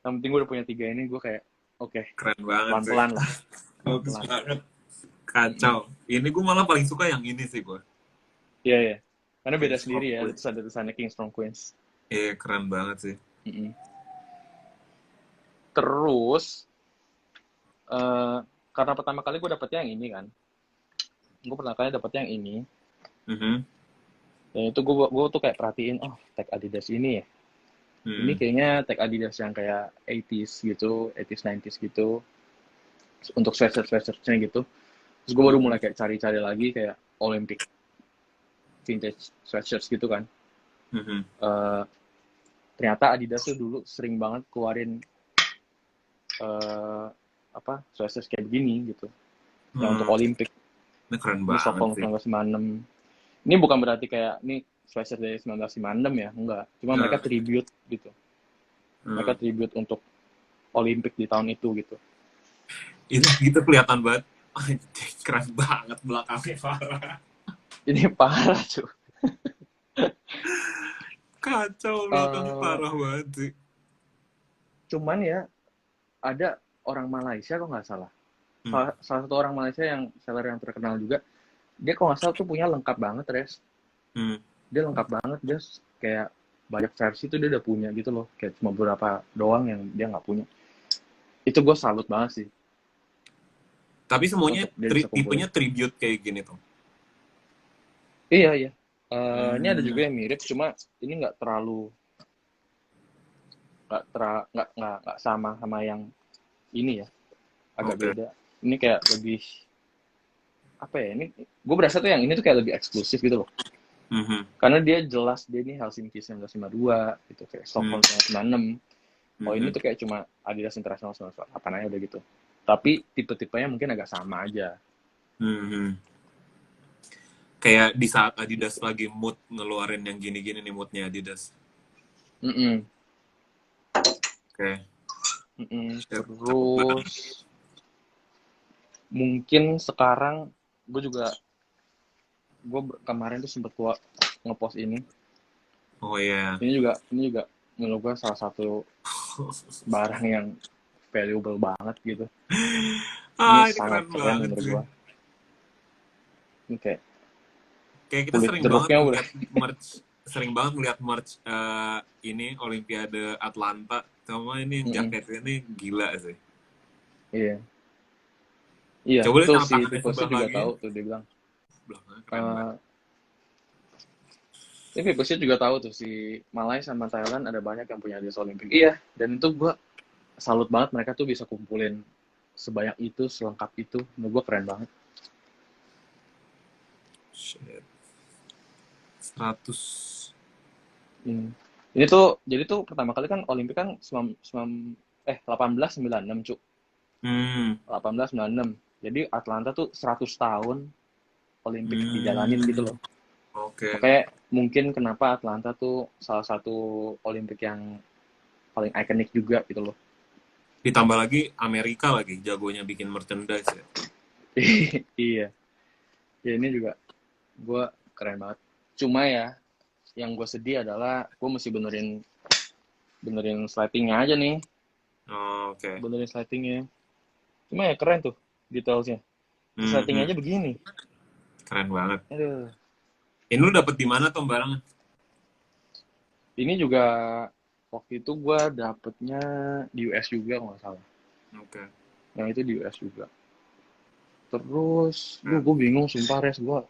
Yang penting gue udah punya 3 ini, gue kayak oke, Keren banget pelan-pelan sih. lah. Bagus banget. Kacau. Ini gue malah paling suka yang ini sih gue. Iya. Karena beda Kings sendiri from ya, Queens. terus ada tulisannya Kings from Queens. Iya, keren banget sih. Terus karena pertama kali gue dapetnya yang ini kan. Gue pertama kali dapetnya yang ini. Dan itu gue tuh kayak perhatiin, tag Adidas ini ya. Ini kayaknya tag Adidas yang kayak 80s gitu, 80s 90s gitu. Untuk sweatshirt-sweatshirtnya gitu. Terus gue baru mulai kayak cari-cari lagi kayak Olympic vintage sweatshirts gitu kan. Ternyata Adidas tuh dulu sering banget keluarin sweatshirt kayak begini gitu. Yang untuk Olympic. Ini keren Di Stockholm banget sih. 1996. Ini bukan berarti kayak ini sweatshirt dari 1996 ya, enggak. Cuma mereka tribute gitu. Mereka tribute untuk Olympic di tahun itu gitu. Itu gitu kelihatan banget. Keren banget belakangnya, parah. Ini parah cuy. Kacau, belakangnya parah banget sih. Cuman ya ada orang Malaysia kok nggak salah. Salah satu orang Malaysia yang seller yang terkenal juga, dia kok nggak salah tuh punya lengkap banget, Res. Dia lengkap banget, dia kayak banyak versi tuh dia udah punya gitu loh, kayak cuma beberapa doang yang dia nggak punya. Itu gue salut banget sih. Tapi semuanya tipenya tribute kayak gini tuh. Iya. Ini ada juga yang mirip, cuma ini nggak terlalu nggak sama yang ini ya, agak beda. Ini kayak lebih apa ya, ini gue berasa tuh yang ini tuh kayak lebih eksklusif gitu loh. Karena dia jelas dia ini Helsinki 1952 gitu, kayak Stockholm 1996. Oh ini tuh kayak cuma Adidas International 1998 aja udah gitu. Tapi tipe-tipenya mungkin agak sama aja. Kayak di saat Adidas lagi mood ngeluarin yang gini-gini nih moodnya Adidas. Oke. Terus mungkin sekarang gue kemarin tuh sempet ngepost ini. Oh iya. Ini juga menurut gue salah satu barang yang valuable banget gitu. Ini sangat keren menurut gue. Ini kayak kita sering banget ngeliat merch ini Olimpiade Atlanta, sama ini jaketnya ini gila sih. Iya. Coba itu si Vipers juga tahu tuh, dia bilang. Ini Vipers juga tahu tuh, si Malaysia sama Thailand ada banyak yang punya Adidas Olympic. Iya, dan itu gue salut banget mereka tuh bisa kumpulin sebanyak itu, selengkap itu. Menurut gue keren banget. 100. Ini tuh jadi tuh pertama kali kan Olimpik kan 1896 Cuk. Hmm. 1896. Jadi Atlanta tuh 100 tahun Olimpik dijalanin gitu Hmm. loh. Oke. Makanya mungkin kenapa Atlanta tuh salah satu Olimpik yang paling ikonik juga gitu loh. Ditambah lagi Amerika lagi jagonya bikin merchandise ya. Iya. Ya ini juga gue keren banget. Cuma ya yang gue sedih adalah gue mesti benerin slatingnya aja nih. Oh, oke. Benerin slatingnya. Cuma ya keren tuh detailsnya. Slatingnya Mhm. aja begini. Keren banget. Aduh. Ini lu dapet di mana Tom barangnya? Ini juga waktu itu gue dapetnya di US juga kalau nggak salah. Oke. Yang itu di US juga. Terus, Nah, gue bingung sumpah res gue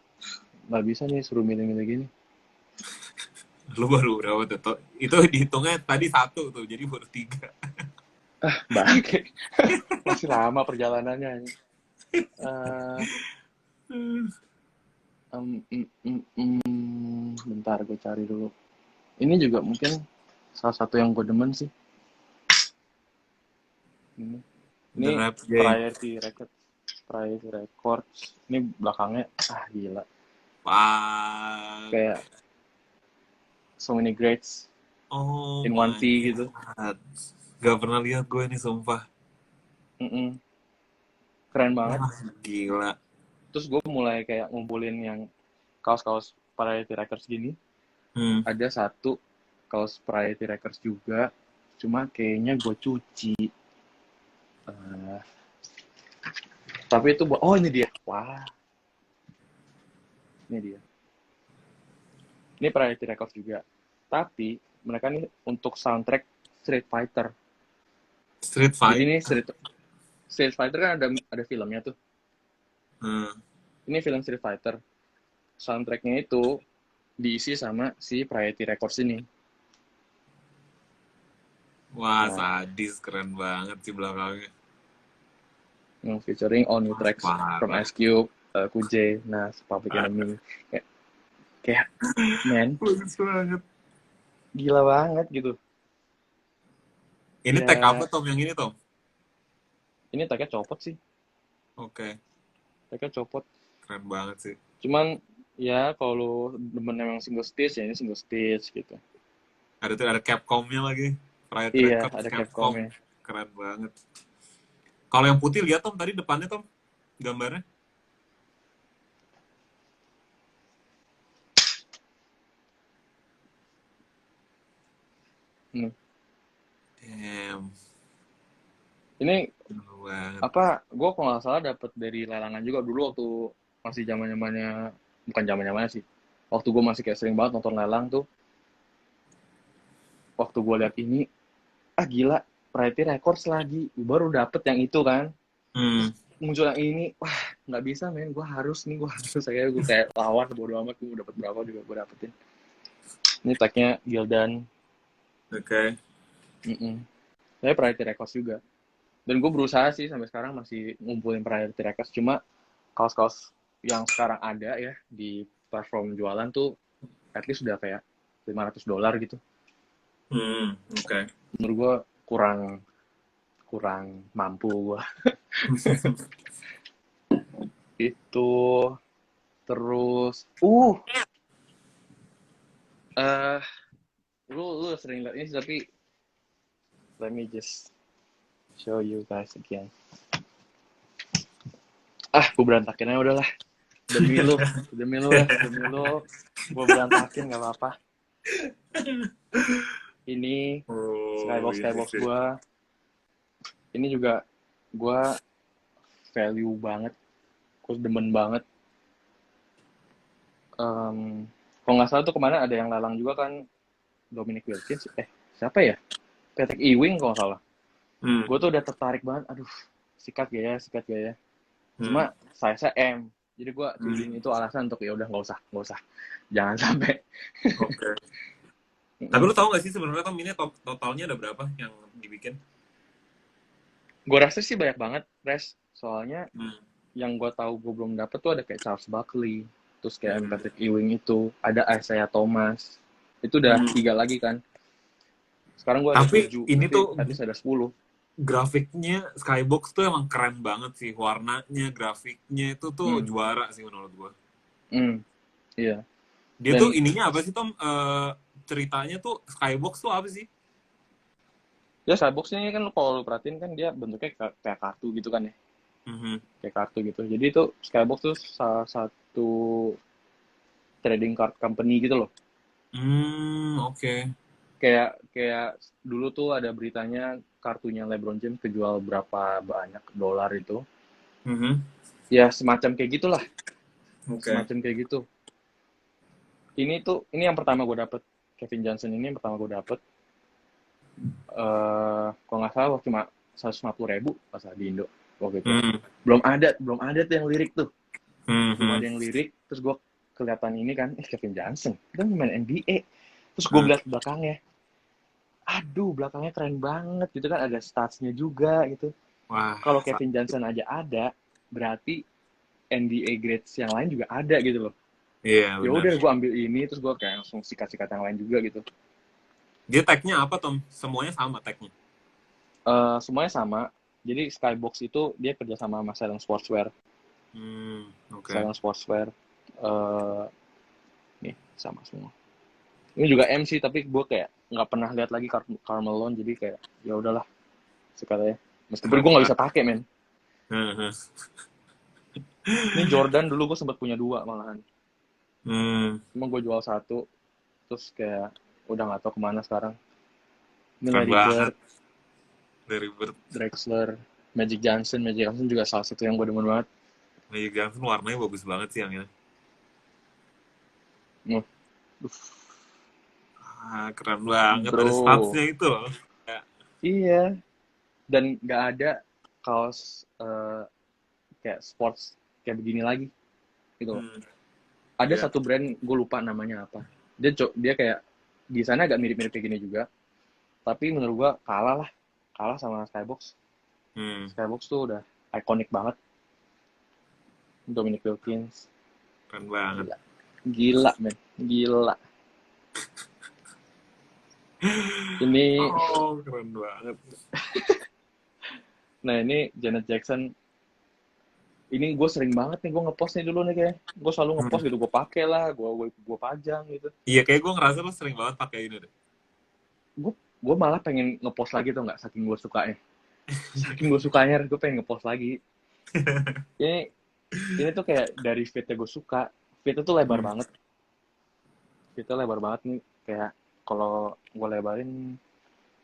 nggak bisa nih suruh milih-milih gini. lu baru berapa tuh? Itu dihitungnya tadi 1 tuh, jadi baru 3. Bangke. Masih lama perjalanannya. Eh, bentar gue cari dulu. Ini juga mungkin salah satu yang gue demen sih. Ini The Rap Game. Priority Records. Ini belakangnya gila. Wah. Kayak so many greats Oh in one my P gitu. god. Gak pernah lihat gue ini sumpah. Mm-mm. Keren banget. Wah, gila. Terus gue mulai kayak ngumpulin yang kaos-kaos Priority Records gini. Hmm. Ada satu kaos Priority Records juga. Cuma kayaknya gue cuci. Tapi itu oh ini dia. Wah. Ini dia. Ini Priority Records juga. Tapi mereka nih untuk soundtrack Street Fighter. Street Jadi Fight. ini Street Fighter kan ada filmnya tuh. Hmm. Ini film Street Fighter. Soundtracknya itu diisi sama si Priority Records ini. Wah, Nah, sadis, keren banget sih belakangnya. yang featuring all new tracks from Parah. Ice Cube, QJ, Nas, Public Enemy. Kayak man, Bagus banget. gila banget gitu. Ini Ya, tag apa Tom yang ini Tom? ini tagnya copot sih. Oke, Tagnya copot. keren banget sih. Cuman ya kalau lu demen emang single stage ya ini single stage gitu. Ada Capcom-nya lagi. Riot Iya, Records, ada Capcom. Capcom-nya. Keren banget. Kalau yang putih lihat Tom tadi depannya Tom gambarnya. Damn. Ini Keren banget. apa? Gue kalau nggak salah dapet dari lelangan juga dulu waktu masih zamannya bukan zamannya sih. Waktu gue masih kayak sering banget nonton lelang tuh. Waktu gue lihat ini, gila, Priority Records lagi. Gue baru dapet yang itu kan. Muncul yang ini, wah nggak bisa men, gue harus akhirnya gue kayak lawan bodo amat, gue dapet berapa juga gue dapetin. Ini tagnya Gildan. Oke. Saya Priority Records juga. Dan gue berusaha sih sampai sekarang masih ngumpulin Priority Records. Cuma kaos-kaos yang sekarang ada ya di platform jualan tuh at least udah kayak $500 gitu. Oke. Menurut gue kurang mampu gue. Itu terus lu sering lihat ini tapi let me just show you guys again. Gue berantakin aja udahlah. Demi lu gue berantakin nggak apa-apa. Ini Skybox gue. Ini juga gue value banget, gue demen banget. Kalau nggak salah tuh kemarin ada yang lelang juga kan, Dominic Wilkins. Siapa ya? Patrick Ewing kalau nggak salah. Gue tuh udah tertarik banget. Aduh, sikat gak ya. Cuma size M. Jadi gue choosing itu alasan untuk ya udah nggak usah. Jangan sampai. Oke. Tapi lu tahu nggak sih sebenarnya Tom ini totalnya ada berapa yang dibikin? Gue rasa sih banyak banget, Res. Soalnya yang gue tahu gue belum dapet tuh ada kayak Charles Barkley, terus kayak Patrick Ewing itu, ada Isaiah Thomas. Itu udah 3 lagi kan. Sekarang gue ada Tapi 7, ini nanti tuh at least ada 10. grafiknya Skybox tuh emang keren banget sih, warnanya, grafiknya itu tuh Hmm. juara sih menurut gua. Iya. Dia Dan tuh ininya apa sih Tom? Ceritanya tuh Skybox tuh apa sih? ya Skybox ini kan kalau lu perhatiin kan dia bentuknya kayak kartu gitu kan ya. Mhm. Kayak kartu gitu. Jadi itu Skybox tuh salah satu trading card company gitu loh. Oke. Kayak dulu tuh ada beritanya kartunya LeBron James kejual berapa banyak dolar itu. Mhm. Ya semacam kayak gitulah. Oke. Semacam kayak gitu. Ini yang pertama gue dapet. Kevin Johnson ini yang pertama gue dapet. Kalau nggak salah cuma 150.000 pas di Indo waktu itu. Hmm. Belum ada tuh yang lirik tuh. Belum ada Mhm. yang lirik. Terus gue kelihatan ini kan, Kevin Johnson, dia main NBA. Terus gue lihat belakangnya, aduh belakangnya keren banget gitu kan, ada statsnya juga gitu. Wah. Kalau Kevin Johnson aja ada, berarti NBA grades yang lain juga ada gitu loh. Iya Ya benar. udah gue ambil ini, terus gue kayak langsung sikat-sikat yang lain juga gitu. Dia tagnya apa Tom? Semuanya sama tagnya. Semuanya sama. Jadi Skybox itu dia kerja sama Silent Sportswear. Oke. Silent Sportswear. Nih sama semua. Ini juga M sih, tapi gue kayak nggak pernah lihat lagi Carmelo, jadi kayak ya udahlah sekalian. Meskipun gue nggak bisa pakai men. Mhm. Ini Jordan dulu gue sempat punya 2 malahan. Cuma gue jual 1, terus kayak udah nggak tahu kemana sekarang. Ini Keren Larry banget. Bird, Larry Bird. Drexler, Magic Johnson juga salah satu yang gue demen banget. Magic Johnson warnanya bagus banget sih yang ini. Keren banget. Ada Bro, statsnya itu loh. iya. Dan nggak ada kaos kayak sports kayak begini lagi gitu. Ada Iya. satu brand gue lupa namanya apa. Dia kayak di sana agak mirip-mirip kayak gini juga. Tapi menurut gue kalah sama Skybox. Skybox tuh udah ikonik banget. Dominic Wilkins. Keren banget. Gila men. Gila. Ini Keren banget. Nah ini Janet Jackson. Ini gue sering banget nih gue ngepost nih dulu nih kayak. Gue selalu ngepost gitu, gue pakai lah, gue pajang gitu. Iya, kayak gue ngerasa lo sering banget pakai ini deh. Gue malah pengen ngepost lagi tuh nggak, saking gue sukanya. Saking gue sukanya, gue pengen ngepost lagi. Ini tuh kayak dari fitnya gue suka. Fitnya tuh lebar banget. Fitnya lebar banget nih. Kayak kalau gue lebarin,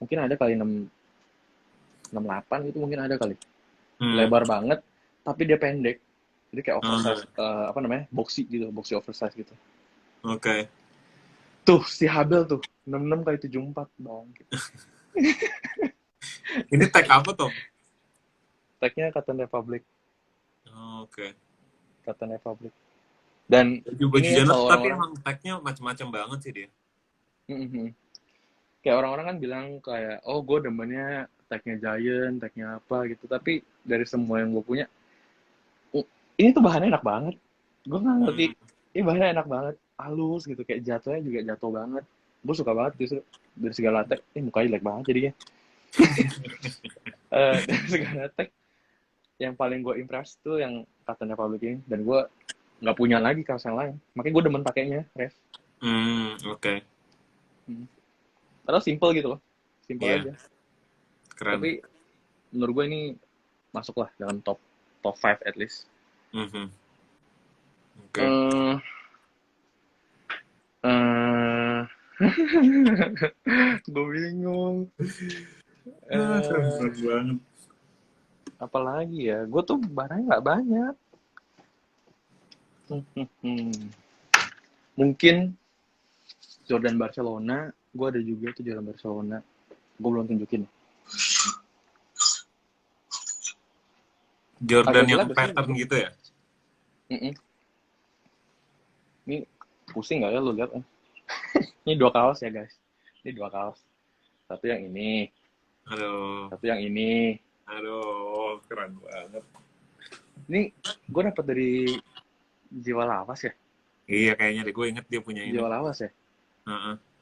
mungkin ada kali 68 gitu, mungkin ada kali. Lebar banget, tapi dia pendek. Jadi kayak oversize, boxy gitu, boxy oversize gitu. Oke. Tuh, si Habel tuh, 66 kali 74 dong. Gitu. Ini tag apa Tom? Tagnya Cotton Republic. Oke. Cotton Republic. Dan Baju ini Janet, kalau tapi orang-orang, emang tagnya macam-macam banget sih dia. Kayak orang-orang kan bilang kayak, oh gue demennya tagnya Giant, tagnya apa gitu. Tapi dari semua yang gue punya, ini tuh bahannya enak banget. Gue nggak ngerti, ini bahannya enak banget, halus gitu, kayak jatuhnya juga jatuh banget. Gue suka banget justru dari segala tag. Mukanya jelek banget jadinya. Dari segala tag, yang paling gue impress tuh yang Cotton Republic ini. Dan gue nggak punya lagi kaos yang lain. Makanya gue demen pakainya, Ref. Oke. Padahal simple gitu loh, simple aja. Keren. Tapi menurut gue ini masuklah dalam top 5 at least. Oke. Gue bingung. Keren banget. Apalagi ya, gue tuh barangnya nggak banyak. Mungkin Jordan Barcelona, gue ada juga tuh Jordan Barcelona. Gue belum tunjukin. Jordan yang pattern gitu ya? Ini pusing nggak ya lu lihat? Ini 2 kaos ya guys. Ini 2 kaos. Satu yang ini. Aduh. Satu yang ini. Aduh, keren banget. Ini gue dapet dari Jiwa Lawas ya? Iya, kayaknya deh. Gue inget dia punya ini. Jiwa Lawas ya?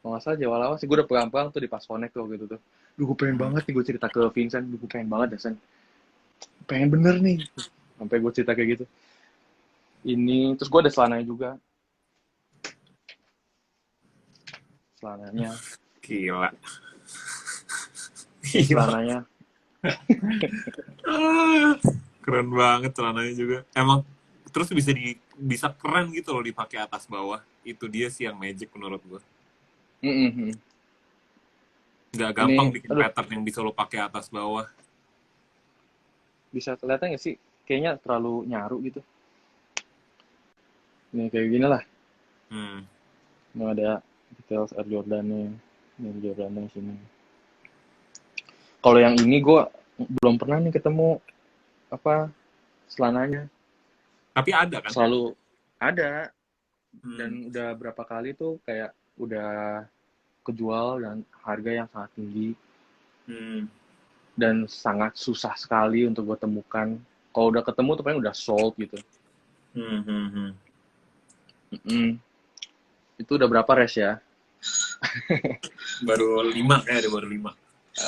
Kalau nggak salah Jawa Lawas sih, gue udah pegang-pegang tuh di pas connect tuh gitu tuh. Duh, gue pengen banget nih gue cerita ke Vincent. Duh, gue pengen banget ya, Sen. Pengen bener nih. Sampai gue cerita kayak gitu. Ini, terus gue ada celananya juga. Celananya. Gila. Gila. Celananya. Keren banget celananya juga. Emang terus bisa keren gitu loh dipakai atas bawah. Itu dia sih yang magic menurut gue. Nggak gampang Ini, bikin aduh, pattern yang bisa lo pakai atas bawah. bisa kelihatan nggak sih? Kayaknya terlalu nyaru gitu. Nih, kayak gini lah. Hmm. Ini ada details Air Jordan-nya. Ini Air Jordan-nya sini. Kalau yang ini gue belum pernah nih ketemu apa celananya. Tapi ada kan? Selalu ada. Hmm. Dan udah berapa kali tuh kayak udah kejual dan harga yang sangat tinggi. Dan sangat susah sekali untuk gue temukan. Kalau udah ketemu tuh paling udah sold gitu. Itu udah berapa res ya? Baru 5 kayaknya, baru 5.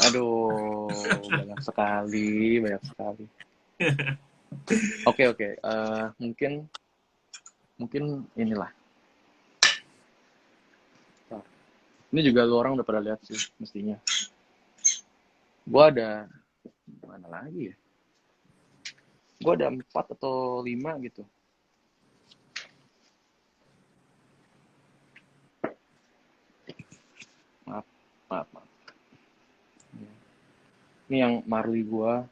Aduh, banyak sekali, banyak sekali. Oke. Mungkin inilah. Ini juga lu orang udah pada lihat sih, mestinya. Gua ada mana lagi ya? Gua ada 4 atau 5 gitu. Maaf. Ini yang Marley gua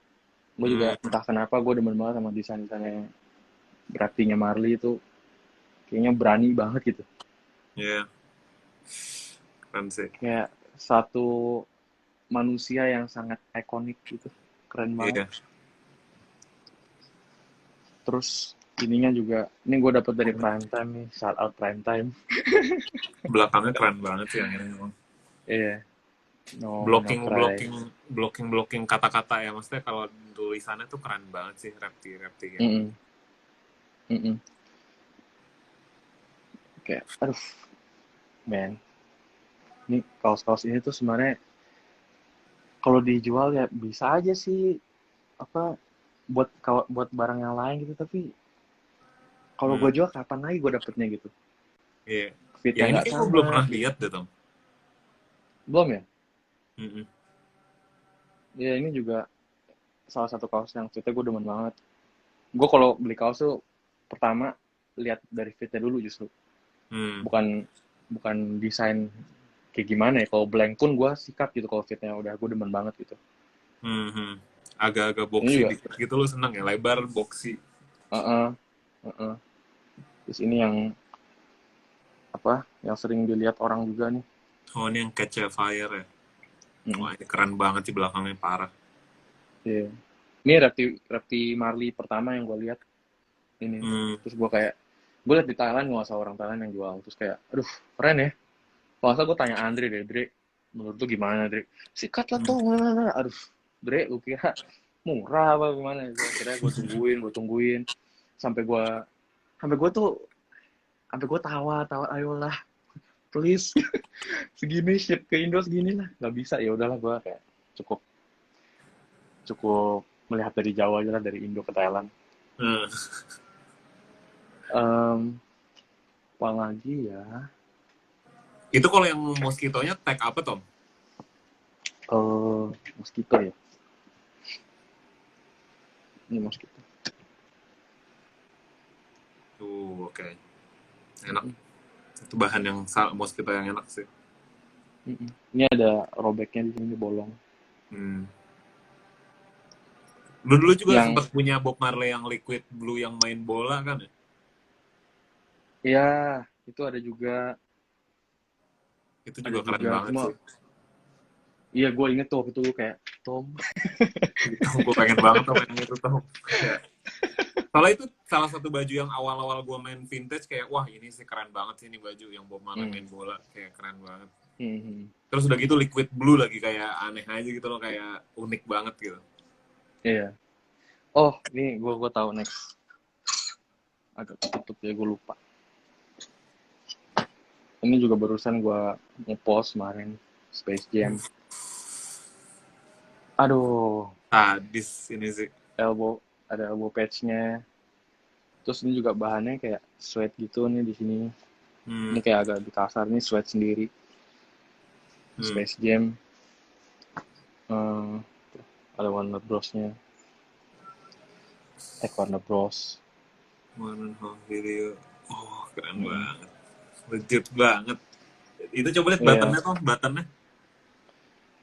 juga entah kenapa gue demen banget sama desain-desainnya grafitinya Marley itu. Kayaknya berani banget gitu. Iya. Keren sih. Kayak satu manusia yang sangat ikonik gitu. Keren banget. Iya. Terus ininya juga, ini gue dapet dari Prime Time nih, shout out Prime Time. Belakangnya keren banget sih yang ini memang. Iya. No Blocking kata-kata ya, maksudnya kalau tulisannya tuh keren banget sih, repti ya. Kayak, aduh, man. Ini kaos-kaos ini tuh sebenarnya kalau dijual ya bisa aja sih apa buat barang yang lain gitu, tapi kalau gue jual kapan lagi gue dapetnya gitu. Iya. Fitnya Yang ini nggak kayak gue sama. belum pernah lihat deh, Tom. Belum ya? Ya ini juga salah satu kaos yang fitnya gue demen banget. Gue kalau beli kaos tuh pertama lihat dari fitnya dulu justru. Bukan desain kayak gimana ya. Kalau blank pun gue sikat gitu kalau fitnya udah gue demen banget gitu. Agak-agak boxy dikit gitu lo seneng ya, lebar boxy. Terus ini yang apa? Yang sering dilihat orang juga nih. Oh, ini yang Catch a Fire ya. Wah, ini keren banget sih belakangnya, parah. Iya. Ini Repti Marley pertama yang gue lihat ini. Terus gue lihat di Thailand, nggak usah orang Thailand yang jual. Terus kayak, aduh keren ya. Kalau gue tanya Andre deh, Dre, menurut lu gimana Dre? Sikat lah tuh, aduh Dre, lu kira murah apa gimana? Akhirnya gue tungguin, sampai gue tawa, ayolah, please, segini ship ke Indo segini lah, nggak bisa, ya udahlah gue kayak cukup melihat dari jauh aja lah, dari Indo ke Thailand. Apa lagi ya? Itu kalau yang Mosquito-nya tag apa, Tom? Mosquito ya. Ini Mosquito. Oke. Enak. Itu bahan yang Mosquito yang enak sih. Ini ada robeknya di sini, bolong. Lu dulu juga sempat punya Bob Marley yang liquid blue yang main bola kan ya? Iya, itu ada juga. Itu juga keren banget sih. Iya, gue inget tuh waktu itu kayak, Tom. Gue pengen banget Tom yang itu, Tom. Soalnya itu salah satu baju yang awal-awal gue main vintage, kayak wah ini sih keren banget sih ini baju yang Bob Marley main bola, kayak keren banget. Terus udah gitu liquid blue lagi, kayak aneh aja gitu loh, kayak unik banget gitu. Iya. Oh, ini gue tahu next. Agak tutup ya, gue lupa. Ini juga barusan gue ngepost kemarin Space Jam. Aduh, Sadis ini sih. ada elbow patch-nya. Terus ini juga bahannya kayak sweat gitu nih di sini. Ini kayak agak lebih kasar nih, sweat sendiri. Space Jam. Ada Warner Bros-nya. Warner Bros. Warner Home Video. Oh, keren banget. Legit banget. Itu coba lihat buttonnya tuh, buttonnya.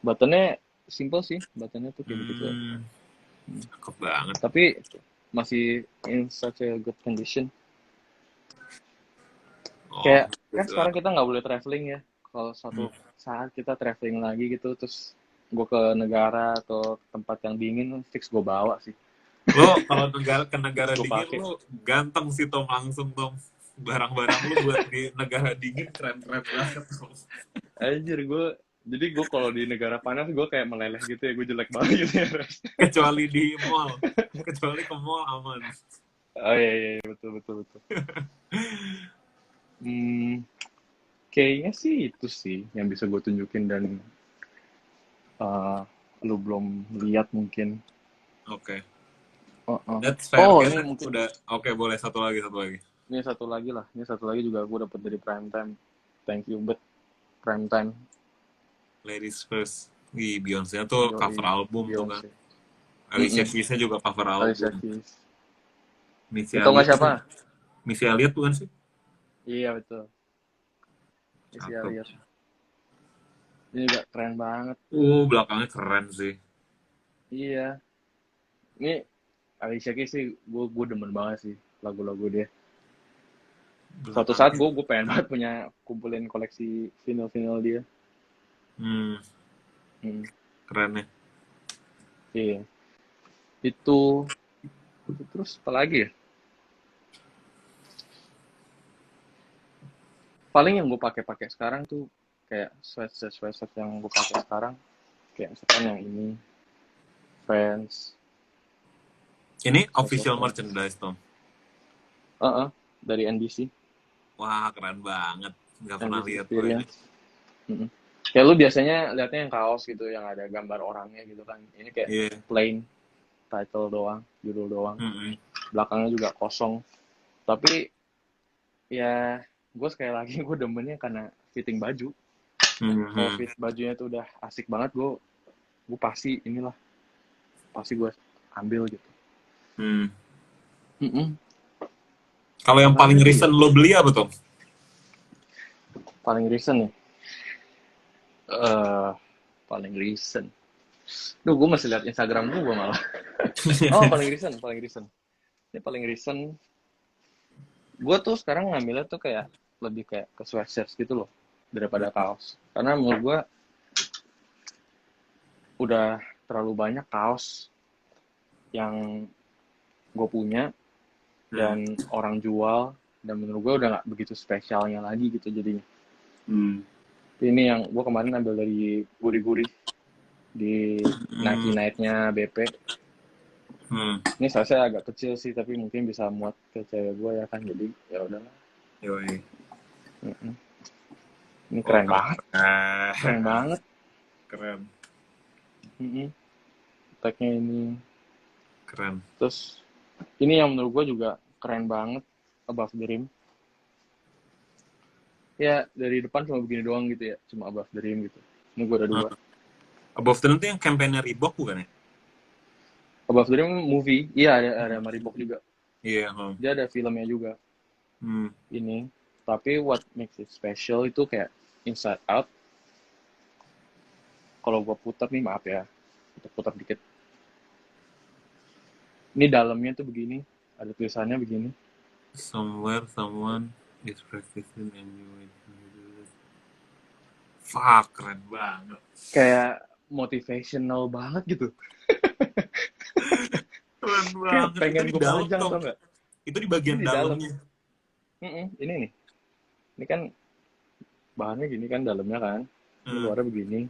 Buttonnya simple sih, buttonnya tuh kayak gitu. Cakep banget. Tapi masih in such a good condition. Kayak kan sekarang kita nggak boleh traveling ya. Kalau suatu saat kita traveling lagi gitu, terus gue ke negara atau tempat yang dingin, fix gue bawa sih. Lo kalau ke negara dingin lo ganteng sih Tom, langsung Tom. Barang-barang lo buat di negara dingin keren-keren banget Tom. Anjir jadi gue kalau di negara panas gue kayak meleleh gitu ya, gue jelek banget gitu ya. Kecuali di mall, kecuali ke mall aman. Oh iya betul. Kayaknya sih itu sih yang bisa gue tunjukin dan lu belum lihat mungkin. Oke. That's fair. Ini mungkin udah. Oke, boleh satu lagi. Ini satu lagi juga gue dapet dari Prime Time. Thank you, but Prime Time. Ladies First. Beyonce tuh cover album tuh kan. Alicia Keys-nya juga cover album. Alicia Keys. Missy Itu nggak siapa? Missy Elliott bukan sih? Iya betul. Missy Elliott. Ini juga keren banget. Belakangnya keren sih. Iya. Ini Alicia Keys sih, gue demen banget sih lagu-lagu dia. Suatu saat gue pengen banget kumpulin koleksi vinyl dia. Keren ya. Iya. Itu terus apa lagi ya? Paling yang gue pakai sekarang tuh kayak sweatshirt yang gue pakai sekarang, kayak misalkan yang ini Friends. Ini official merchandise Tom. Dari NBC. Wah, keren banget. Nggak pernah lihat tuh ini. Kayak lu biasanya liatnya yang kaos gitu, yang ada gambar orangnya gitu kan. Ini kayak plain, title doang, judul doang. Belakangnya juga kosong. Tapi ya gue sekali lagi gue demennya karena fitting baju. Kalau fit bajunya tuh udah asik banget, gue pasti gue ambil gitu. Kalau yang paling recent lo beli apa Tom? Paling recent ya? Paling recent. Duh, gue masih lihat Instagram gue malah. Paling recent. Ini paling recent. Gue tuh sekarang ngambilnya tuh kayak lebih kayak ke sweatshirt gitu loh daripada kaos. Karena menurut gue udah terlalu banyak kaos yang gue punya dan orang jual, dan menurut gue udah nggak begitu spesialnya lagi gitu jadinya. Ini yang gue kemarin ambil dari Guri-Guri di Nike Night-nya BP. Ini size agak kecil sih, tapi mungkin bisa muat ke cewek gue ya kan, jadi ya udahlah. Yoi. Ini keren banget. Keren. Tag-nya ini keren. Terus ini yang menurut gue juga keren banget, Above the Rim. Ya dari depan cuma begini doang gitu ya, cuma Above the Rim gitu. Ini gue ada 2. Above the Rim itu yang kampanye Reebok bukan ya? Above the Rim movie, iya ada Reebok juga. Iya. Dia ada filmnya juga. Ini, tapi what makes it special itu kayak Inside Out. Kalau gue putar nih, maaf ya, putar dikit. Ini dalamnya tuh begini, ada tulisannya begini. Somewhere someone is practicing and you will do it. Fuck, keren banget. Kayak motivational banget gitu. Keren banget. Pengen gue pajang tau gak? Itu di bagian dalamnya. Ini nih. Ini kan bahannya gini kan, dalamnya kan. Ini luarnya begini.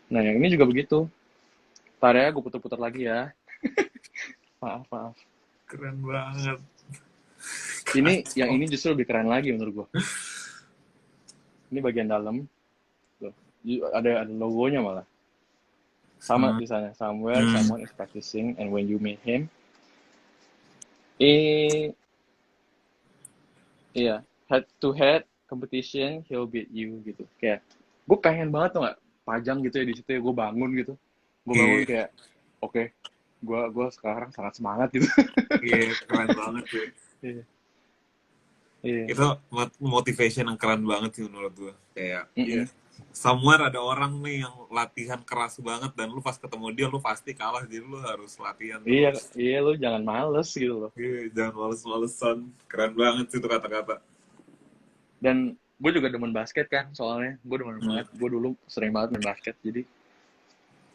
Nah yang ini juga begitu. Ntar ya gue putar-putar lagi ya. Maaf. Keren banget. Yang ini justru lebih keren lagi menurut gue. Ini bagian dalam. Tuh. Ada logonya malah. Sama di sana. Somewhere someone is practicing and when you meet him, iya, head to head competition, he'll beat you gitu. Kayak gue pengen banget tuh nggak pajang gitu ya di situ ya, gue bangun gitu. Gue bangun Iya. kayak oke, gue sekarang sangat semangat gitu. Iya, keren banget sih. Iya. Iya. Itu motivation yang keren banget sih menurut gue. Kayak Mm-mm. somewhere ada orang nih yang latihan keras banget dan lu pas ketemu dia lu pasti kalah, jadi lu harus latihan Iya, terus. iya lu jangan males gitu loh. Iya, jangan males-malesan. Keren banget sih itu kata-kata. Dan gue juga demen basket kan, soalnya gue demen banget. Gue dulu sering banget main basket, jadi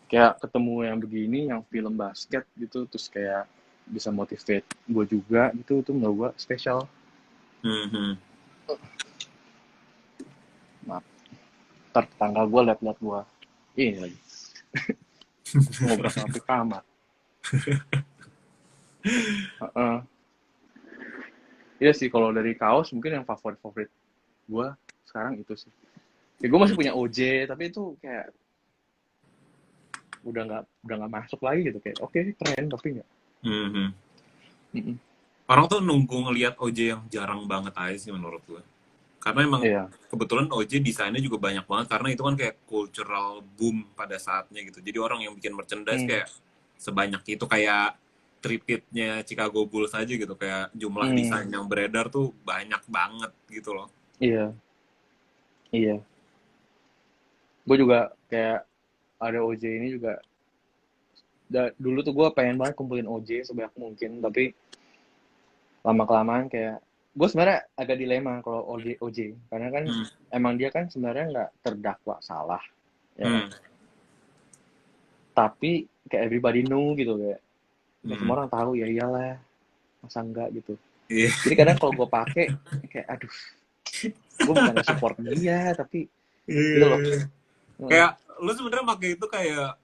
kayak ketemu yang begini, yang film basket gitu, terus kayak bisa motivate gue juga gitu, itu menurut gue spesial. Maaf. Ntar tetangga gue liat-liat gue. Ini lagi. Ngobrol sama di kamar. Iya sih, kalau dari kaos mungkin yang favorit gue sekarang itu sih. Ya gue masih punya OJ, tapi itu kayak udah nggak masuk lagi gitu, kayak oke, keren tapi nggak. Orang tuh nunggu ngelihat OJ yang jarang banget aja sih menurut gue. Karena emang kebetulan OJ desainnya juga banyak banget, karena itu kan kayak cultural boom pada saatnya gitu. Jadi orang yang bikin merchandise kayak sebanyak itu, kayak tripitnya Chicago Bulls aja gitu, kayak jumlah desain yang beredar tuh banyak banget gitu loh. Iya. Gue juga kayak ada OJ ini juga. Dulu tuh gue pengen banget kumpulin OJ sebanyak mungkin, tapi lama-kelamaan kayak gue sebenarnya agak dilema kalau OJ, karena kan emang dia kan sebenarnya nggak terdakwa salah, ya. Tapi kayak everybody know gitu, kayak semua orang tahu, ya iyalah, masa enggak gitu. Jadi kadang kalau gue pakai kayak aduh, gue bukan support dia, tapi gitu loh. Kayak lu sebenarnya pakai itu kayak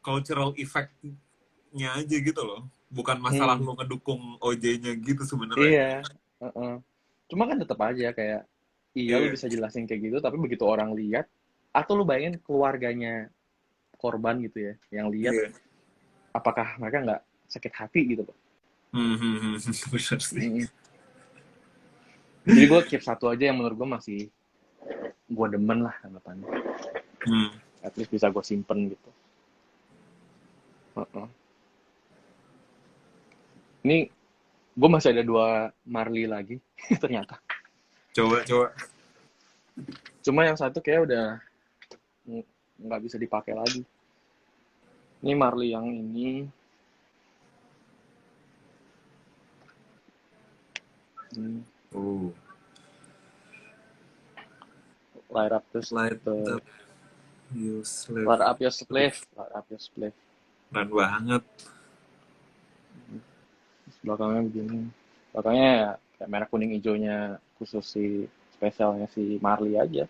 cultural effect-nya aja gitu loh, bukan masalah lu ngedukung OJ-nya gitu sebenarnya. Iya. Cuma kan tetap aja kayak lu bisa jelasin kayak gitu, tapi begitu orang lihat, atau lu bayangin keluarganya korban gitu ya, yang lihat, apakah mereka nggak sakit hati gitu, Pak? Benar sih. Jadi gue keep satu aja yang menurut gue masih gue demen lah anggapannya. At least bisa gue simpen gitu. Ini gue masih ada 2 Marley lagi ternyata. Coba. Cuma yang satu kayak udah nggak bisa dipakai lagi. Ini Marley yang ini. Light up your sleeve. Keren banget. Belakangnya begini. Belakangnya ya kayak merah kuning hijaunya, khusus si spesialnya si Marley aja.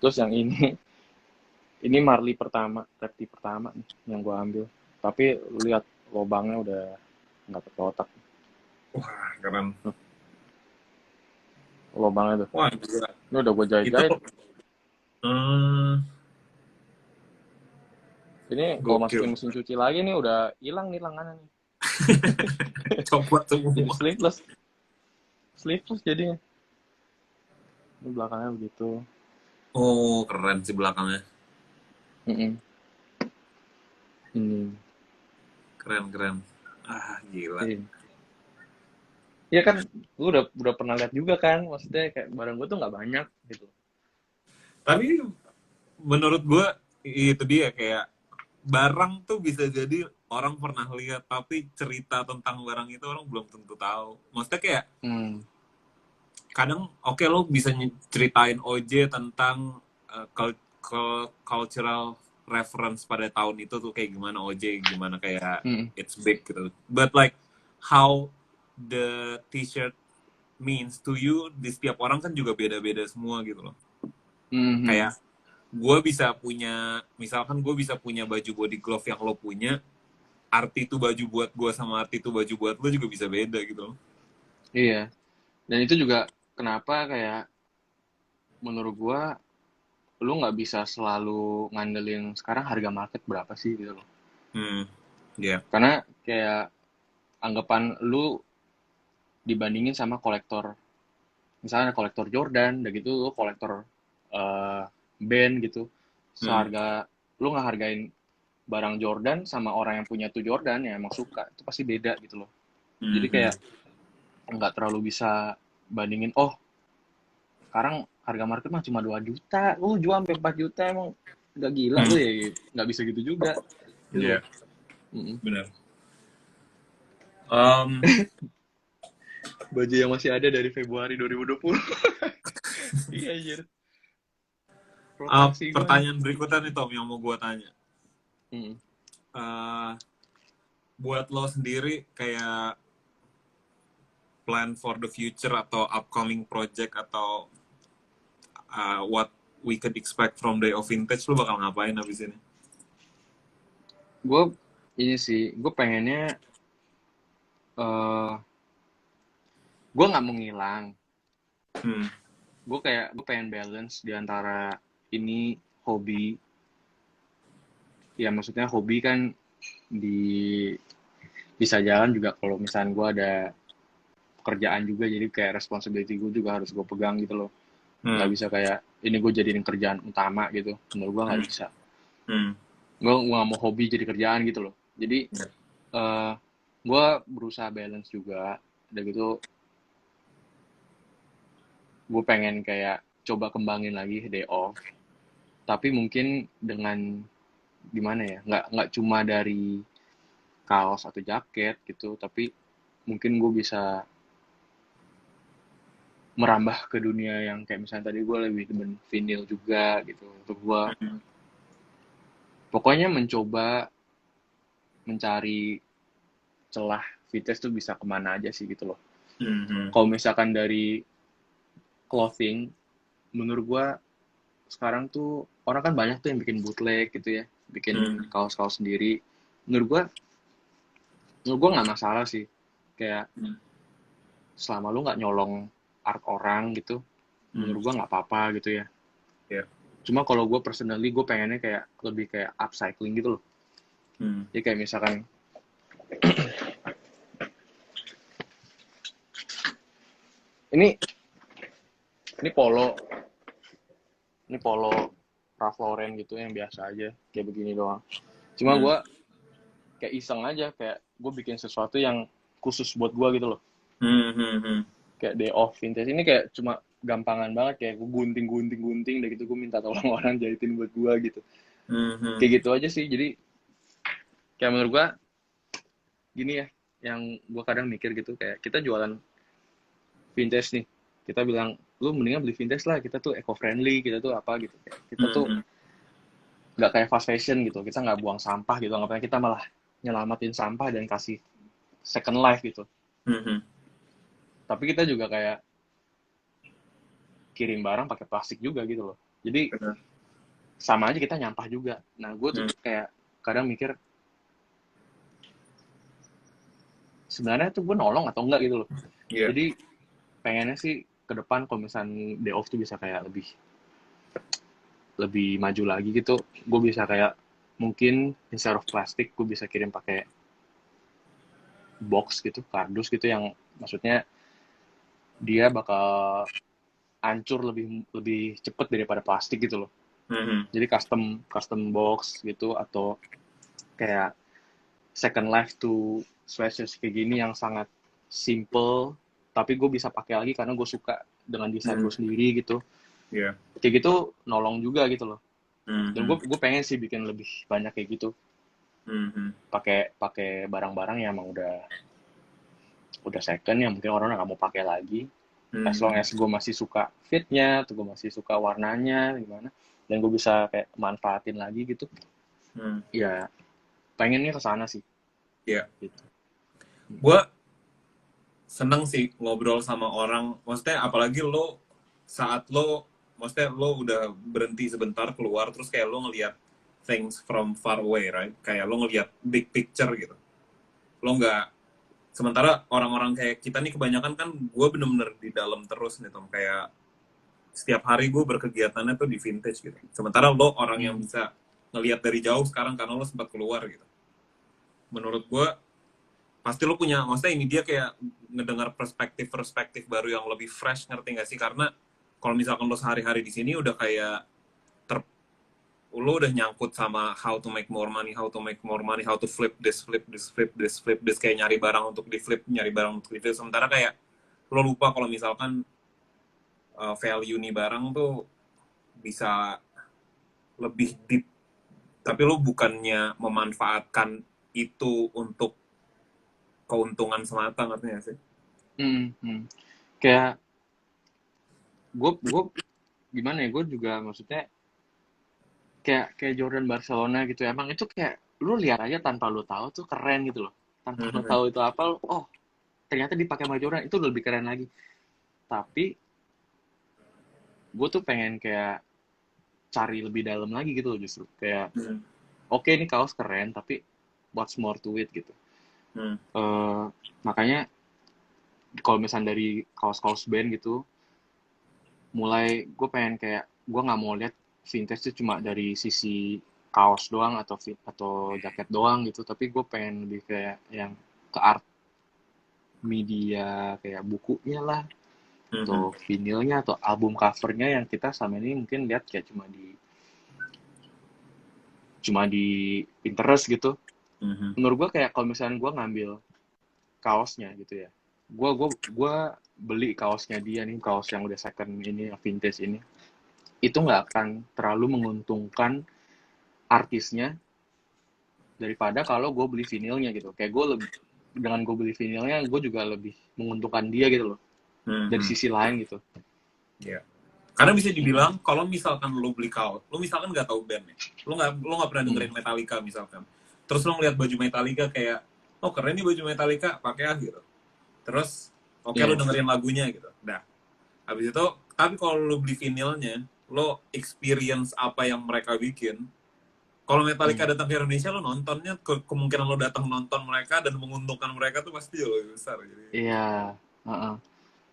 Terus yang ini Marley pertama, repti pertama nih yang gue ambil. Tapi lihat lubangnya udah nggak terkotak. Wah, keren. Lubangnya tuh. Wah, gila. Ini udah gue jahit-jahit. Ini kalau masukin mesin cuci lagi nih udah hilang nih lengannya nih. Copot semua. Jadi sleeveless jadinya. Ini belakangnya begitu. Oh, keren sih belakangnya. Ini keren. Gila. Iya kan, lu udah pernah lihat juga kan, maksudnya kayak barang gue tuh nggak banyak gitu. Tapi menurut gue itu dia, kayak barang tuh bisa jadi orang pernah lihat, tapi cerita tentang barang itu orang belum tentu tahu. Maksudnya kayak kadang oke, lo bisa ceritain OJ tentang cultural reference pada tahun itu tuh kayak gimana OJ, gimana kayak it's big gitu. But like how the t-shirt means to you di setiap orang kan juga beda-beda semua gitu loh. Kayak gue bisa punya, misalkan gue bisa punya baju body glove yang lo punya, arti itu baju buat gue sama arti itu baju buat lo juga bisa beda gitu loh. Iya. Dan itu juga kenapa kayak menurut gua lu nggak bisa selalu ngandelin sekarang harga market berapa sih gitu loh. Iya. Karena kayak anggapan lu dibandingin sama kolektor, misalnya kolektor Jordan, udah gitu lu kolektor eh, band gitu, seharga lu nggak hargain barang Jordan sama orang yang punya tuh Jordan yang emang suka, itu pasti beda gitu loh. Jadi kayak nggak terlalu bisa bandingin, oh sekarang harga market mah cuma 2 juta, lu jual sampai 4 juta emang udah gila lu ya, nggak bisa gitu juga. Gitu Iya, loh. Mm-mm. benar. Baju yang masih ada dari Februari 2020. Iya anjir. Rotasi gua. Pertanyaan berikutnya nih Tom yang mau gue tanya. Mm. Buat lo sendiri kayak plan for the future atau upcoming project atau what we could expect from Day of Vintage, lo bakal ngapain abis ini? Gue ini sih, gue pengennya gue nggak mau ngilang. Gue pengen balance di antara ini hobi. Ya maksudnya hobi kan bisa jalan juga kalau misalnya gue ada pekerjaan juga, jadi kayak responsibility gue juga harus gue pegang gitu loh. Nggak bisa kayak ini gue jadiin kerjaan utama gitu, menurut gue nggak bisa. Gue nggak mau hobi jadi kerjaan gitu loh. Jadi gue berusaha balance juga, udah gitu gue pengen kayak coba kembangin lagi day off, tapi mungkin dengan gimana ya, nggak cuma dari kaos atau jaket gitu, tapi mungkin gue bisa merambah ke dunia yang kayak misalnya tadi gue lebih demen vinyl juga gitu. Untuk gue pokoknya mencoba mencari celah vintage tuh bisa kemana aja sih gitu loh. Kalau misalkan dari clothing, menurut gue sekarang tuh orang kan banyak tuh yang bikin bootleg gitu ya, bikin kaos-kaos sendiri. Menurut gue nggak masalah sih, kayak selama lu nggak nyolong art orang gitu, menurut gue nggak apa-apa gitu ya. Cuma kalau gue personally, gue pengennya kayak lebih kayak upcycling gitu loh. Jadi kayak misalkan ini polo Ralph Lauren gitu yang biasa aja kayak begini doang. Cuma gue kayak iseng aja, kayak gue bikin sesuatu yang khusus buat gue gitu loh. Kayak day off vintage ini kayak cuma gampangan banget, kayak gue gunting udah gitu gue minta tolong orang jahitin buat gue gitu. Kayak gitu aja sih. Jadi kayak menurut gue gini ya, yang gue kadang mikir gitu, kayak kita jualan vintage nih, kita bilang lu mendingan beli vintage lah, kita tuh eco friendly, kita tuh apa gitu, kita tuh nggak kayak fast fashion gitu, kita nggak buang sampah gitu, ngapain kita malah nyelamatin sampah dan kasih second life gitu. Tapi kita juga kayak kirim barang pakai plastik juga gitu loh, jadi sama aja kita nyampah juga. Nah gue tuh kayak kadang mikir sebenarnya tuh gue nolong atau enggak gitu loh. Jadi pengennya sih ke depan kalau misalnya day off tuh bisa kayak lebih maju lagi gitu. Gue bisa kayak mungkin instead of plastik gue bisa kirim pakai box gitu, kardus gitu, yang maksudnya dia bakal hancur lebih cepet daripada plastik gitu loh. Jadi custom box gitu, atau kayak second life to sweatshirts kayak gini yang sangat simple, tapi gue bisa pakai lagi karena gue suka dengan desain gue sendiri gitu. Kayak gitu nolong juga gitu loh. Dan gue pengen sih bikin lebih banyak kayak gitu. Pakai barang-barang yang emang udah second, yang mungkin orang nggak mau pakai lagi. As long as gue masih suka fitnya, atau gue masih suka warnanya gimana, dan gue bisa kayak manfaatin lagi gitu. Ya pengennya ke sana sih. Gitu. Gue seneng sih ngobrol sama orang, maksudnya apalagi maksudnya lo udah berhenti sebentar keluar, terus kayak lo ngelihat things from far away, right? Kayak lo ngelihat big picture gitu. Lo nggak Sementara orang-orang kayak kita nih kebanyakan kan gue bener-bener di dalam terus nih Tom, kayak setiap hari gue berkegiatannya tuh di vintage gitu. Sementara lo orang yang bisa ngelihat dari jauh sekarang karena lo sempat keluar gitu. Menurut gue pasti lo punya, maksudnya ini dia kayak ngedengar perspektif baru yang lebih fresh, ngerti gak sih? Karena kalau misalkan lo sehari-hari di sini udah kayak lo udah nyangkut sama how to make more money, how to flip this, kayak nyari barang untuk di flip, sementara kayak lo lupa kalau misalkan value nih barang tuh bisa lebih deep, tapi lo bukannya memanfaatkan itu untuk keuntungan semata, ngerti gak sih? Kayak gue gimana ya, gue juga maksudnya kayak Jordan Barcelona gitu. Emang itu kayak lu lihat aja tanpa lu tahu tuh keren gitu loh. Tanpa lu tahu itu apa, oh ternyata dipakai sama Jordan itu lebih keren lagi. Tapi gue tuh pengen kayak cari lebih dalam lagi gitu loh, justru kayak oke, ini kaos keren tapi what's more to it gitu. Makanya kalau misalnya dari kaos-kaos band gitu, mulai gue pengen kayak gue nggak mau lihat vintage itu cuma dari sisi kaos doang atau jaket doang gitu, tapi gue pengen lebih kayak yang ke art media, kayak bukunya lah atau vinilnya atau album covernya yang kita sama ini mungkin lihat kayak cuma di Pinterest gitu. Menurut gue kayak kalau misalnya gue ngambil kaosnya gitu ya, gue beli kaosnya dia nih, kaos yang udah second ini, vintage ini, itu nggak akan terlalu menguntungkan artisnya daripada kalau gue beli vinilnya gitu. Kayak gue lebih, dengan gue beli vinilnya, gue juga lebih menguntungkan dia gitu loh, dari sisi lain gitu. Iya. Karena bisa dibilang kalau misalkan lo beli kaos, lo misalkan nggak tahu band nih, lo nggak pernah dengerin Metallica misalkan, terus lo ngeliat baju Metallica kayak, oh keren nih baju Metallica, pakai ah gitu. Terus oke, lo dengerin lagunya gitu. Dah. Habis itu, tapi kalau lo beli vinilnya, lo experience apa yang mereka bikin. Kalau Metallica datang ke Indonesia, lo nontonnya, kemungkinan lo datang nonton mereka dan menguntungkan mereka tuh pasti jauh lebih besar. Iya.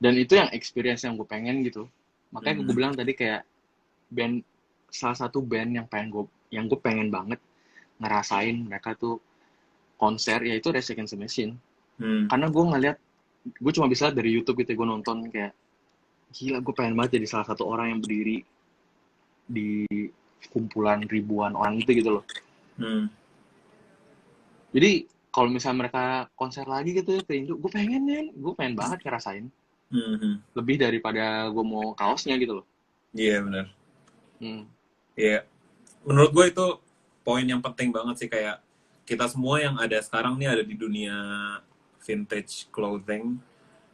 Dan itu yang experience yang gue pengen gitu. Makanya gue bilang tadi kayak salah satu band yang gue pengen banget ngerasain mereka tuh konser, yaitu Rage Against the Machine. Karena gue ngeliat, gue cuma bisa dari YouTube gitu, gue nonton kayak gila, gue pengen banget jadi salah satu orang yang berdiri di kumpulan ribuan orang itu gitu loh. Jadi kalau misalnya mereka konser lagi gitu ke Indo, gue pengen banget ngerasain. Lebih daripada gue mau kaosnya gitu loh. Iya, benar. Iya. Menurut gue itu poin yang penting banget sih, kayak kita semua yang ada sekarang nih ada di dunia vintage clothing,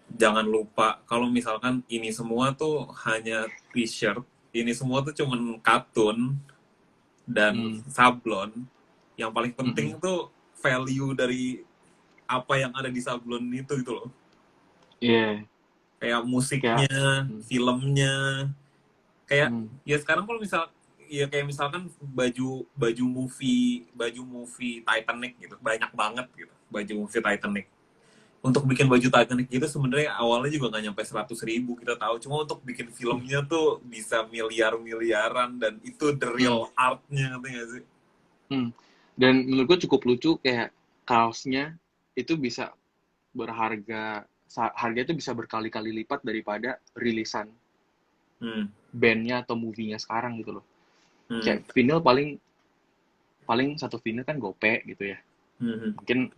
jangan lupa kalau misalkan ini semua tuh hanya t-shirt, ini semua tuh cuman kartun dan sablon. Yang paling penting tuh value dari apa yang ada di sablon itu gitu loh. Iya. Kayak musiknya, filmnya, kayak ya sekarang kalau kayak misalkan baju movie Titanic gitu, banyak banget gitu baju movie Titanic. Untuk bikin baju Titanic gitu sebenarnya awalnya juga nggak nyampe 100.000, kita tahu. Cuma untuk bikin filmnya tuh bisa miliaran dan itu the real artnya, ngerti nggak sih? Dan menurut gue cukup lucu, kayak kaosnya itu bisa harga itu bisa berkali-kali lipat daripada rilisan bandnya atau movie-nya sekarang gitu loh. Kayak vinyl paling satu vinyl kan gope gitu ya.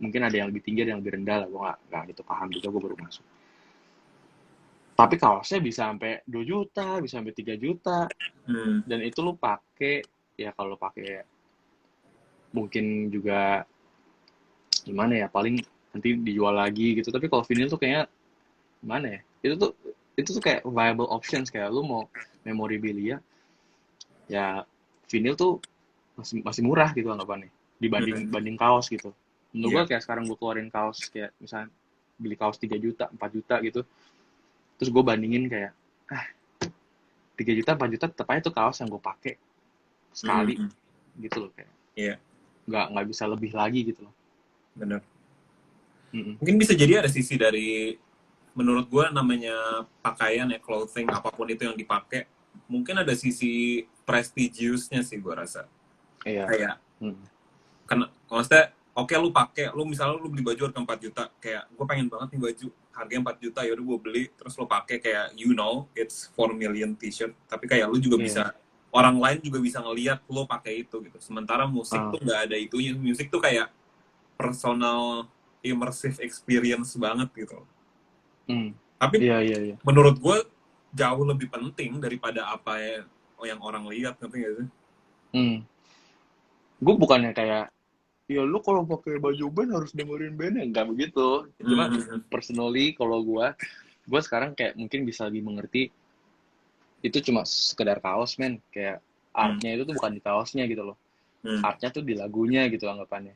Mungkin ada yang lebih tinggi, ada yang lebih rendah lah, gue nggak gitu paham juga, gue baru masuk. Tapi kaosnya bisa sampai 2 juta, bisa sampai 3 juta. Dan itu lu pakai, ya kalau pakai mungkin juga gimana ya, paling nanti dijual lagi gitu. Tapi kalau vinyl tuh kayaknya gimana ya, itu tuh kayak viable options. Kayak lu mau memorabilia, ya vinyl tuh masih murah gitu anggapannya dibanding kaos gitu. Menurut gue kayak sekarang gue keluarin kaos, kayak misalnya beli kaos 3 juta, 4 juta gitu, terus gue bandingin kayak 3 juta, 4 juta tetap aja tuh kaos yang gue pakai sekali gitu loh, kayak nggak bisa lebih lagi gitu loh. Bener. Mungkin bisa jadi ada sisi dari, menurut gue namanya pakaian ya, clothing, apapun itu yang dipakai, mungkin ada sisi prestigiusnya sih gue rasa. Iya. Kayak, maksudnya, oke lu pakai, lu misalnya lu beli baju harga 4 juta, kayak gue pengen banget nih baju harganya 4 juta, yaudah gue beli, terus lu pakai kayak it's 4 million t-shirt, tapi kayak lu juga bisa, orang lain juga bisa ngelihat lu pakai itu gitu. Sementara musik tuh nggak ada itunya, musik tuh kayak personal immersive experience banget gitu. Tapi Iya. menurut gue jauh lebih penting daripada apa yang orang lihat, ngerti gak sih? Gue bukannya kayak, ya lu kalau pakai baju band harus dengerin bandnya, nggak begitu. Cuma personally kalau gue sekarang kayak mungkin bisa lebih mengerti itu cuma sekedar kaos, men. Kayak artnya itu tuh bukan di kaosnya gitu loh. Artnya tuh di lagunya gitu anggapannya.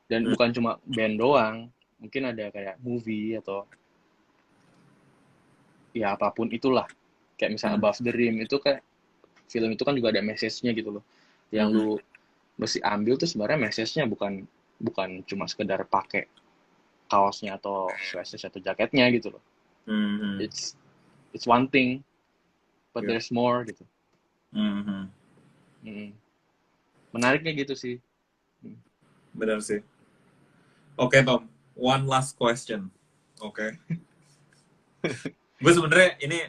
Dan bukan cuma band doang, mungkin ada kayak movie atau ya apapun itulah. Kayak misalnya Above the Rim itu kayak film itu kan juga ada message-nya gitu loh. Yang lu mesti ambil tuh sebenarnya message-nya bukan cuma sekedar pakai kaosnya atau sweatshirt atau jaketnya gitu loh. It's one thing, but there's more gitu. Menariknya gitu sih. Benar sih. Oke, Tom, one last question. Oke. Gue sebenarnya ini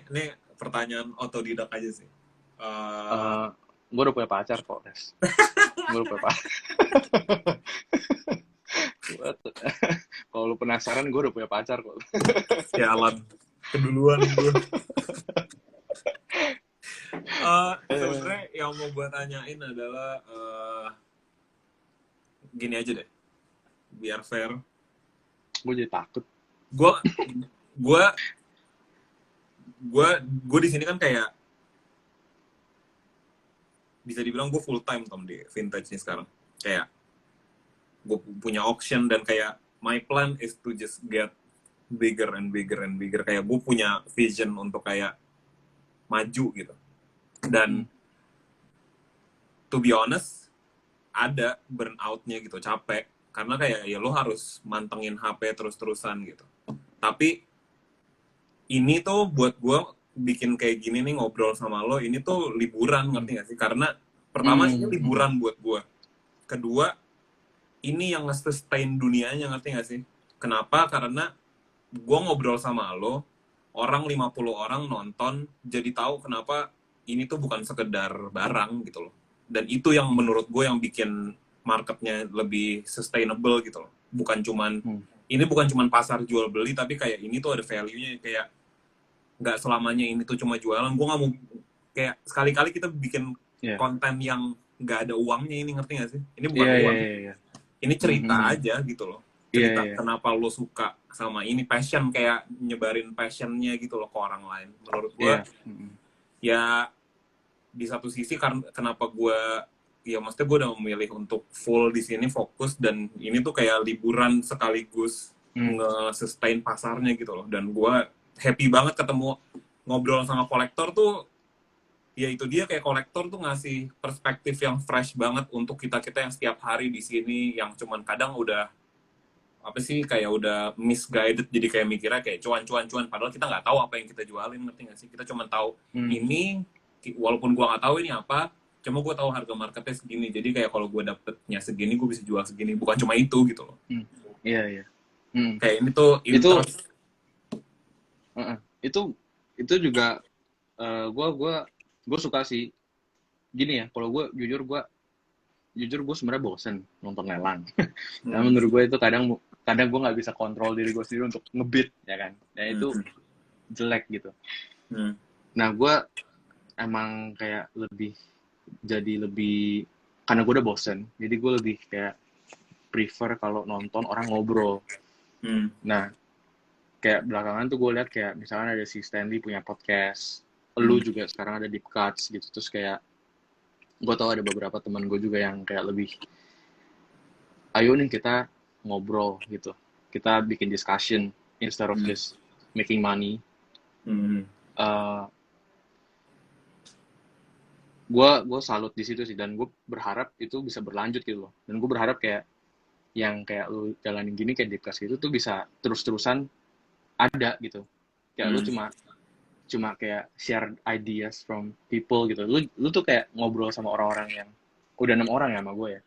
pertanyaan otodidak aja sih. Gue udah punya pacar kok, Res. Gue udah punya pacar. Kalau lu penasaran, gue udah punya pacar kok. Sialan. Keduluan gue. Sebenarnya yang mau gue tanyain adalah gini aja deh, biar fair. Gue jadi takut. Gue di sini kan kayak bisa dibilang gue full time Tom di vintage nih sekarang. Kayak gue punya auction dan kayak my plan is to just get bigger and bigger and bigger. Kayak gue punya vision untuk kayak maju gitu. Dan to be honest, ada burnout-nya gitu, capek. Karena kayak ya lo harus mantengin HP terus-terusan gitu. Tapi ini tuh buat gue bikin kayak gini nih, ngobrol sama lo, ini tuh liburan, ngerti gak sih? Karena pertama ini liburan buat gue. Kedua, ini yang nge-sustain dunianya, ngerti gak sih? Kenapa? Karena gue ngobrol sama lo, orang 50 orang nonton, jadi tahu kenapa ini tuh bukan sekedar barang gitu loh. Dan itu yang menurut gue yang bikin marketnya lebih sustainable gitu loh. Ini bukan cuman pasar jual beli, tapi kayak ini tuh ada value-nya, kayak nggak selamanya ini tuh cuma jualan. Gue nggak mau kayak sekali-kali kita bikin konten yang nggak ada uangnya, ini ngerti nggak sih? Ini bukan uang. Ini cerita aja gitu loh. Cerita kenapa lo suka sama ini, passion, kayak nyebarin passionnya gitu loh ke orang lain. Menurut gue ya di satu sisi kenapa gue ya maksudnya gue udah memilih untuk full di sini fokus, dan ini tuh kayak liburan sekaligus nge-sustain pasarnya gitu loh. Dan gue happy banget ketemu ngobrol sama kolektor tuh, ya itu dia, kayak kolektor tuh ngasih perspektif yang fresh banget untuk kita yang setiap hari di sini, yang cuman kadang udah apa sih, kayak udah misguided, jadi kayak mikirnya kayak cuan, padahal kita nggak tahu apa yang kita jualin, ngerti nggak sih? Kita cuma tahu ini, walaupun gua nggak tahu ini apa, cuma gua tahu harga marketnya segini, jadi kayak kalau gua dapetnya segini, gua bisa jual segini, bukan cuma itu gitu loh. Iya. Kayak ini tuh interest. Itu juga gue suka sih. Gini ya, kalau gue jujur gue sebenarnya bosen nonton lelang. Nah, menurut gue itu kadang gue nggak bisa kontrol diri gue sendiri untuk ngebit, ya kan? Dan itu jelek gitu. Nah, gue emang kayak lebih karena gue udah bosen, jadi gue lebih kayak prefer kalau nonton orang ngobrol. Nah, kayak belakangan tuh gue lihat kayak misalnya ada si Stanley punya podcast, lu juga sekarang ada Deep Cuts gitu, terus kayak gue tau ada beberapa teman gue juga yang kayak lebih, ayo nih kita ngobrol gitu, kita bikin discussion instead of just making money. Gue salut di situ sih, dan gue berharap itu bisa berlanjut gitu loh. Dan gue berharap kayak yang kayak lu jalanin gini kayak Deepcast gitu tuh bisa terus-terusan ada gitu. Kayak lu cuma kayak share ideas from people gitu. Lu tuh kayak ngobrol sama orang-orang yang udah 6 orang ya sama gue ya.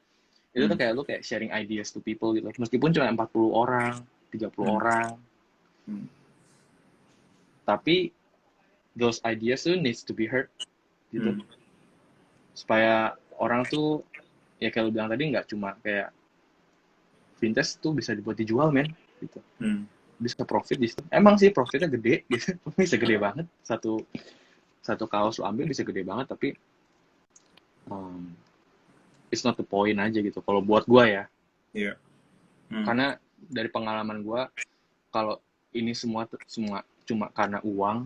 Itu tuh kayak lu kayak sharing ideas to people gitu. Meskipun cuma 40 orang, 30 orang. Tapi those ideas tuh needs to be heard gitu. Supaya orang tuh ya kayak lu bilang tadi nggak cuma kayak vintage tuh bisa dibuat dijual men gitu. Bisa profit di situ. Emang sih profitnya gede gitu. Bisa gede banget. Satu kaos lu ambil bisa gede banget tapi it's not the point aja gitu. Kalau buat gua ya. Iya. Karena dari pengalaman gua kalau ini semua cuma karena uang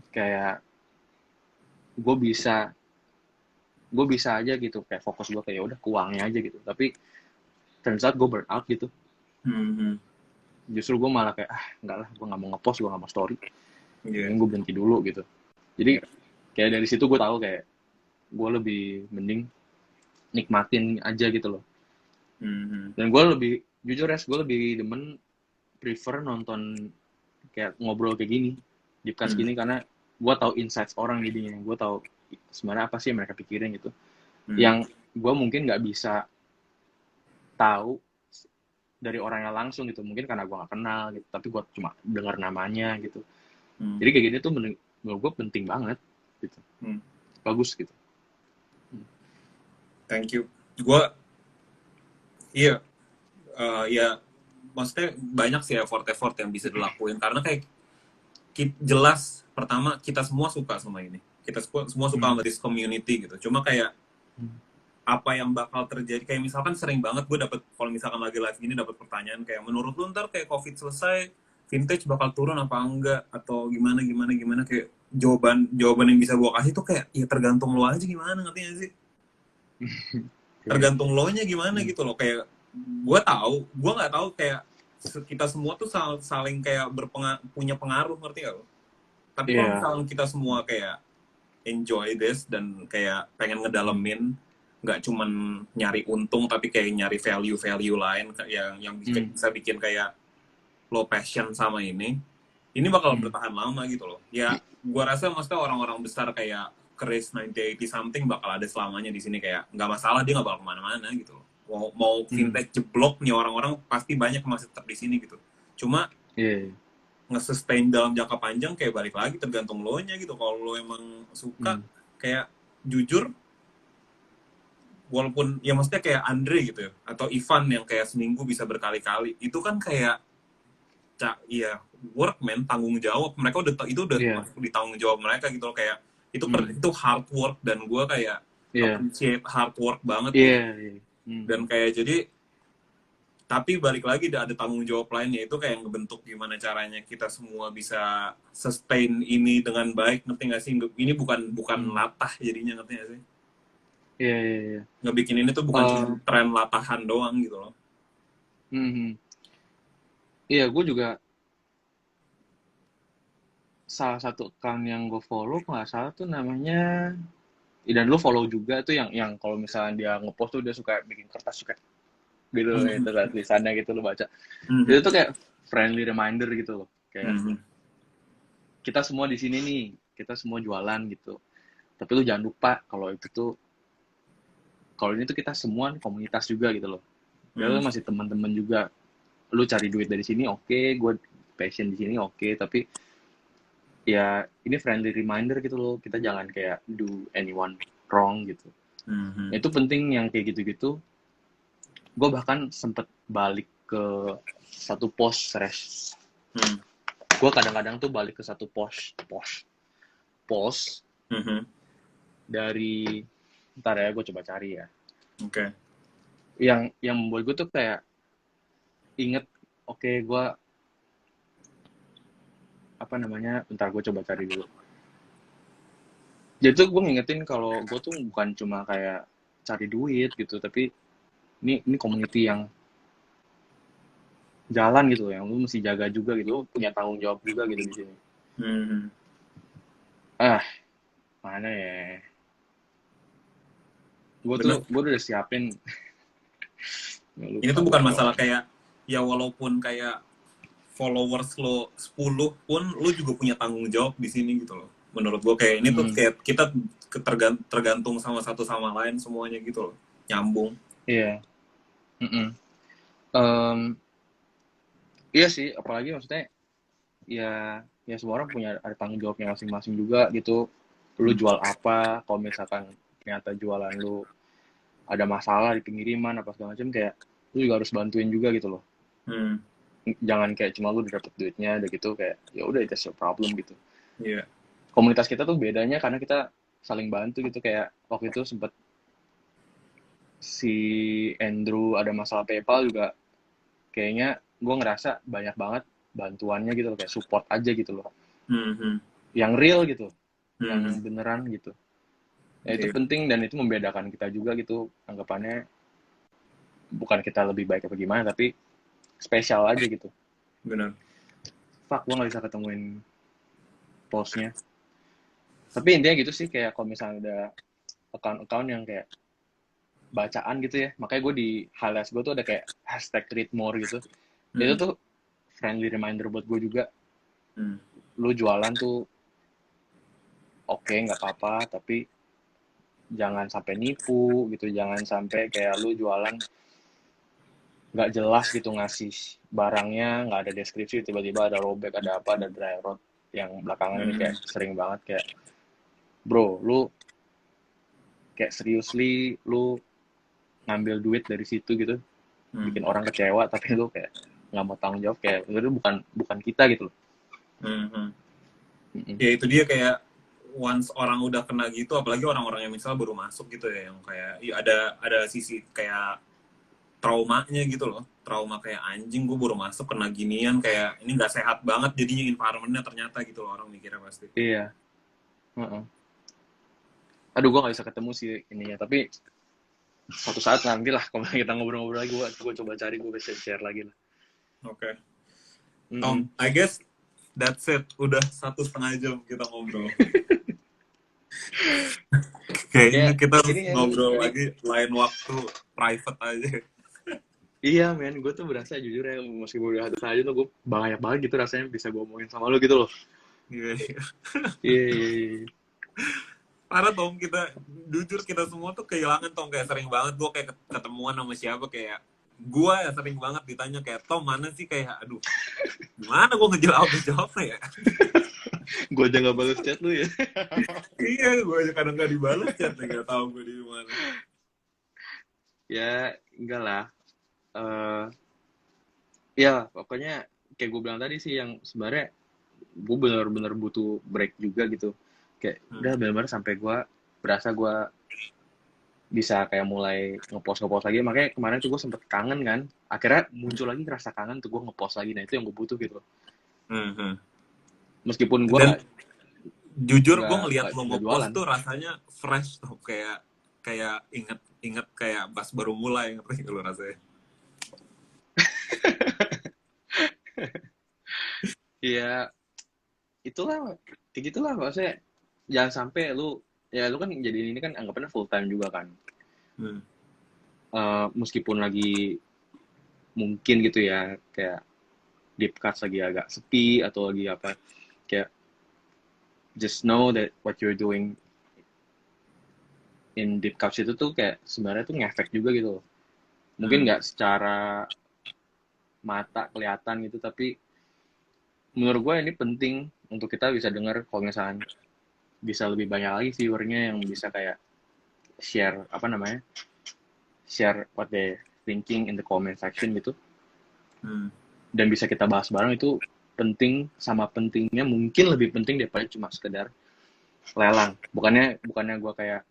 kayak gue bisa aja gitu kayak fokus gue kayak udah ke uangnya aja gitu tapi turns out gue burn out gitu. Justru gue malah kayak enggak lah gue nggak mau ngepost gue nggak mau story gue berhenti dulu gitu. Jadi kayak dari situ gue tahu kayak gue lebih mending nikmatin aja gitu loh. Dan gue lebih jujur gue lebih demen prefer nonton kayak ngobrol kayak gini Deepcast gini karena gue tahu insights orang jadinya. Gue tahu sebenarnya apa sih yang mereka pikirin gitu. Yang gue mungkin nggak bisa tahu dari orangnya langsung gitu. Mungkin karena gue nggak kenal gitu. Tapi gue cuma dengar namanya gitu. Jadi kayak gini tuh menurut gue penting banget gitu. Bagus gitu. Thank you. Gue iya ya maksudnya banyak sih effort yang bisa dilakuin karena kayak jelas pertama kita semua suka sama ini. Kita semua suka sama this community gitu. Cuma kayak apa yang bakal terjadi kayak misalkan sering banget gue dapet kalau misalkan lagi live gini dapat pertanyaan kayak menurut lu ntar kayak COVID selesai vintage bakal turun apa enggak atau gimana kayak jawaban yang bisa gue kasih tuh kayak ya tergantung lo aja gimana ngerti gak sih? Tergantung lo nya gimana gitu loh kayak gue nggak tahu kayak kita semua tuh saling kayak punya pengaruh ngerti gak lo? Tapi kalau misalnya kita semua kayak enjoy this dan kayak pengen ngedalemin nggak cuman nyari untung tapi kayak nyari value lain yang bisa bikin kayak lo passion sama ini bakal bertahan lama gitu loh. Ya gua rasa maksudnya orang-orang besar kayak Chris 1980 something bakal ada selamanya di sini kayak nggak masalah dia nggak bakal kemana-mana gitu loh. Mau vintage jeblok nih orang-orang pasti banyak masih tetap di sini gitu. Cuma nge-sustain dalam jangka panjang kayak balik lagi tergantung lo nya gitu. Kalau lo emang suka kayak jujur walaupun ya maksudnya kayak Andre gitu ya atau Ivan yang kayak seminggu bisa berkali-kali itu kan kayak iya work man tanggung jawab mereka udah masuk di tanggung jawab mereka gitu loh kayak itu hard work dan gue kayak appreciate hard work banget dan kayak jadi tapi balik lagi ada tanggung jawab lainnya itu kayak ngebentuk gimana caranya kita semua bisa sustain ini dengan baik ngerti nggak sih ini bukan latah jadinya ngerti nggak sih? Iya. Ngebikin ini tuh bukan cuma tren latahan doang gitu loh. Iya, gue juga salah satu account yang gue follow kalau nggak salah tuh namanya dan lu follow juga tuh yang kalau misalnya dia ngepost tuh dia suka bikin kertas suka gitu itu tulisannya gitu lu baca. Itu tuh kayak friendly reminder gitu loh. Kayak kita semua di sini nih, kita semua jualan gitu. Tapi lu jangan lupa kalau ini tuh kita semua komunitas juga gitu loh. Ya lu masih teman-teman juga. Lu cari duit dari sini oke, gue passion di sini oke, tapi ya ini friendly reminder gitu loh. Kita jangan kayak do anyone wrong gitu. Itu penting yang kayak gitu-gitu. Gue bahkan sempet balik ke satu post gue kadang-kadang tuh balik ke satu post dari ntar ya gue coba cari ya. Oke. Yang membuat gue tuh kayak inget gue apa namanya bentar gue coba cari dulu. Jadi tuh gue ngingetin kalau gue tuh bukan cuma kayak cari duit gitu tapi ini community yang jalan gitu yang lu mesti jaga juga gitu, lu punya tanggung jawab juga gitu di sini. Mana ya? Gue udah siapin Lupa Ini tuh bukan gua masalah doang. kayak ya walaupun kayak followers lo 10 pun lo juga punya tanggung jawab di sini gitu loh. Menurut gue kayak ini tuh Hmm, kayak kita tergantung sama satu sama lain semuanya gitu loh. Nyambung. iya. Mm-mm. Em, iya sih, apalagi maksudnya ya ya semua orang punya ada tanggung jawabnya masing-masing juga gitu. Lu Hmm. jual apa? Kalau misalkan ternyata jualan lu ada masalah di pengiriman apa segala macam, kayak lu juga harus bantuin juga gitu loh. Hmm. Jangan kayak cuma lu udah dapet duitnya udah gitu kayak ya udah itu your problem gitu. Iya. Komunitas kita tuh bedanya karena kita saling bantu gitu, kayak waktu itu sempet si Andrew ada masalah PayPal juga, kayaknya gue ngerasa banyak banget bantuannya gitu loh, kayak support aja gitu loh, Hmm. Hmm. yang real gitu, Hmm. yang beneran gitu. Ya itu Iya. penting dan itu membedakan kita juga gitu, anggapannya bukan kita lebih baik apa gimana, tapi spesial aja gitu. Benar. Fuck, gue gak bisa ketemuin postnya. Tapi intinya gitu sih, kayak kalau misalnya ada account-account yang kayak bacaan gitu ya, makanya gue di highlights gue tuh ada kayak hashtag read more gitu. Itu Hmm. tuh friendly reminder buat gue juga, Hmm. lu jualan tuh oke, nggak apa-apa, tapi jangan sampai nipu gitu, jangan sampai kayak lu jualan nggak jelas gitu, ngasih barangnya nggak ada deskripsi, tiba-tiba ada robek, ada apa, ada dry rot yang belakangan ini Hmm. kayak sering banget, kayak bro, lu kayak seriously lu ngambil duit dari situ gitu, Hmm. bikin orang kecewa, tapi lu kayak nggak mau tanggung jawab, kayak itu bukan kita gitu loh. Hmm. Hmm. Mm-mm. Ya itu dia kayak once orang udah kena gitu, apalagi orang-orang yang misal baru masuk gitu ya, yang kayak ya ada sisi kayak traumanya gitu loh, trauma kayak anjing gue baru masuk kena ginian, kayak ini nggak sehat banget jadinya environmentnya ternyata gitu loh, orang mikirnya pasti. Iya. Uh-uh. Aduh, gue nggak bisa ketemu sih ininya, tapi suatu saat nanti lah kalau kita ngobrol-ngobrol lagi, gue coba cari, gue bisa share lagi lah. Oke. Mm-mm. Tom, I guess that's it, udah 1,5 jam kita ngobrol. Kayaknya Kayak kita ngobrol ini lagi lain waktu, private aja. iya men, gue tuh berasa jujur ya, meskipun udah 1,5 jam tuh gue banyak banget gitu rasanya bisa gue omongin sama lu gitu loh. Iya, iya. Iya, iya, iya. Parah Tom, kita jujur kita semua tuh kehilangan Tom, kayak sering banget gue kayak ketemuan sama siapa, kayak gue ya sering banget ditanya kayak Tom mana sih, kayak aduh gimana gue ngejawabnya ya. Gue aja gak balas chat lu ya. Iya, gue aja kadang gak dibalas chat, nggak tahu gue di mana. Ya, enggak lah. Eh ya, pokoknya kayak gue bilang tadi sih, yang sebenarnya gue bener-bener butuh break juga gitu. Kayak Hmm. udah bener-bener sampai gue berasa gue bisa kayak mulai ngepost lagi. Makanya kemarin tuh gue sempet kangen kan. Akhirnya muncul lagi rasa kangen tuh, gue ngepost lagi. Nah itu yang gue butuh gitu. Hmm. Hmm. Meskipun gue Dan nggak jujur gue nggak ngeliat nggak lo nggak ngepost jualan. tuh rasanya fresh tuh, kayak kayak inget kayak pas baru mulai, ngerti lo rasanya. Iya, itulah, kayak gitulah maksudnya. Jangan sampai lu, ya lu kan jadi ini kan anggapannya full time juga kan. Hmm. Meskipun lagi mungkin gitu ya, kayak deep cuts lagi agak sepi atau lagi apa, kayak just know that what you're doing in deep cuts itu tuh kayak sebenarnya tuh ngefek juga gitu loh. Mungkin Hmm. nggak secara mata kelihatan gitu, tapi menurut gue ini penting untuk kita bisa dengar, kalau misalnya bisa lebih banyak lagi viewernya yang bisa kayak share apa namanya, share what they thinking in the comment section gitu, Hmm. dan bisa kita bahas bareng. Itu penting, sama pentingnya mungkin lebih penting daripada cuma sekedar lelang. Bukannya gue kayak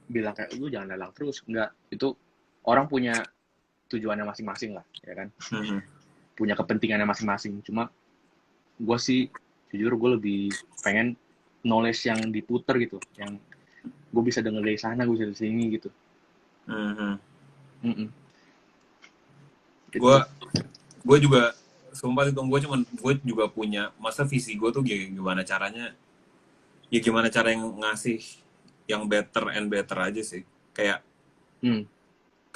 bilang kayak lu jangan lelang terus, enggak, itu orang punya tujuannya masing-masing lah ya kan, Hmm. punya kepentingannya masing-masing. Cuma gue sih jujur gue lebih pengen knowledge yang diputer gitu, yang gue bisa denger dari sana, gue bisa dari sini gitu. Hmm. Mm-mm. gue Itu gue juga sumpah itu, gue juga punya masa visi gue tuh gimana caranya, ya gimana cara yang ngasih yang better and better aja sih, kayak hmm.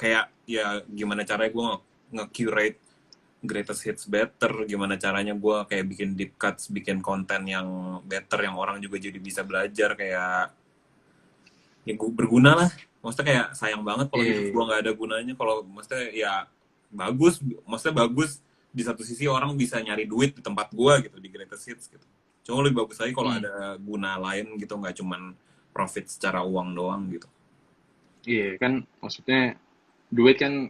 kayak ya gimana caranya gue nge-curate greatest hits better, gimana caranya gue kayak bikin deep cuts, bikin konten yang better, yang orang juga jadi bisa belajar, kayak ya gue berguna lah. Maksudnya kayak sayang banget kalau hidup gue nggak ada gunanya. Kalau maksudnya ya bagus, maksudnya bagus di satu sisi orang bisa nyari duit di tempat gue gitu, di greatest hits gitu. Cuma lebih bagus lagi kalau ada guna lain gitu, nggak cuman profit secara uang doang gitu. Iya kan, maksudnya duit kan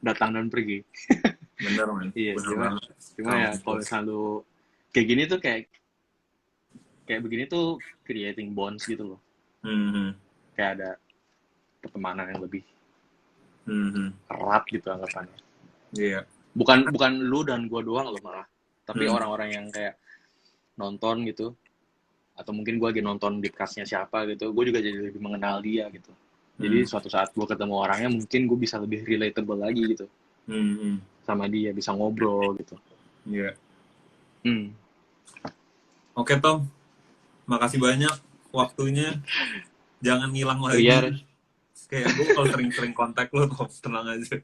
datang dan pergi. Bener man. Iya, Bener cuma banget. ya kalau misalnya lu kayak gini tuh kayak begini tuh creating bonds gitu loh. Mhm. Kayak ada pertemanan yang lebih Mhm. erat gitu anggapannya. Iya. Bukan lu dan gua doang loh malah, tapi Hmm. orang-orang yang kayak nonton gitu, atau mungkin gua lagi nonton di cast-nya siapa gitu, gua juga jadi lebih mengenal dia gitu. Jadi suatu saat gua ketemu orangnya, mungkin gua bisa lebih relatable lagi gitu Mhm. sama dia, bisa ngobrol gitu. Iya. Hmm. Oke Tom, makasih banyak waktunya. Jangan hilang Oh lagi. iya, Res. Kayak gue kalau sering-sering kontak lo, Tom, tenang aja.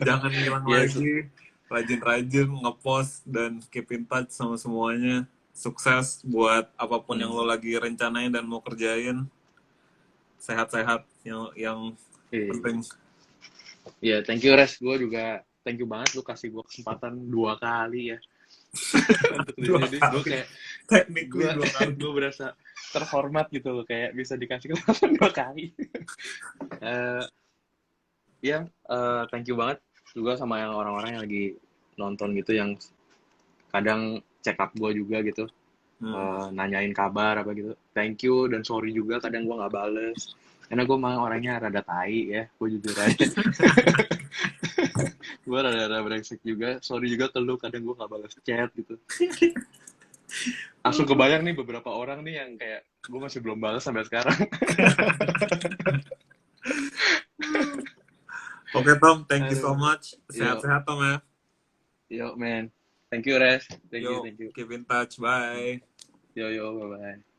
Jangan hilang Yes. lagi. Rajin-rajin ngepost dan keep in touch sama semuanya. Sukses buat apapun yang lo lagi rencanain dan mau kerjain. Sehat-sehat yang Iya, penting. yeah, thank you Res. Gue juga thank you banget lu kasih gue kesempatan 2 kali ya. Untuk di sini gue kayak Technically 2 kali. gue berasa terhormat gitu loh, kayak bisa dikasih kesempatan 2 kali. Ya, thank you banget juga sama yang orang-orang yang lagi nonton gitu, yang kadang check up gue juga gitu, nanyain kabar apa gitu. Thank you dan sorry juga kadang gue nggak bales, karena gue mah orangnya rada tai ya, gue jujur aja. Gue rada brengsek juga, sorry juga ke lu kadang gue nggak balas chat gitu. Langsung kebayang nih beberapa orang nih yang kayak gue masih belum balas sampai sekarang. Oke Tom, thank you so much. Sehat-sehat Tom ya. Yo man, thank you Res, thank Yo, you. keep in touch, bye. Yo bye bye.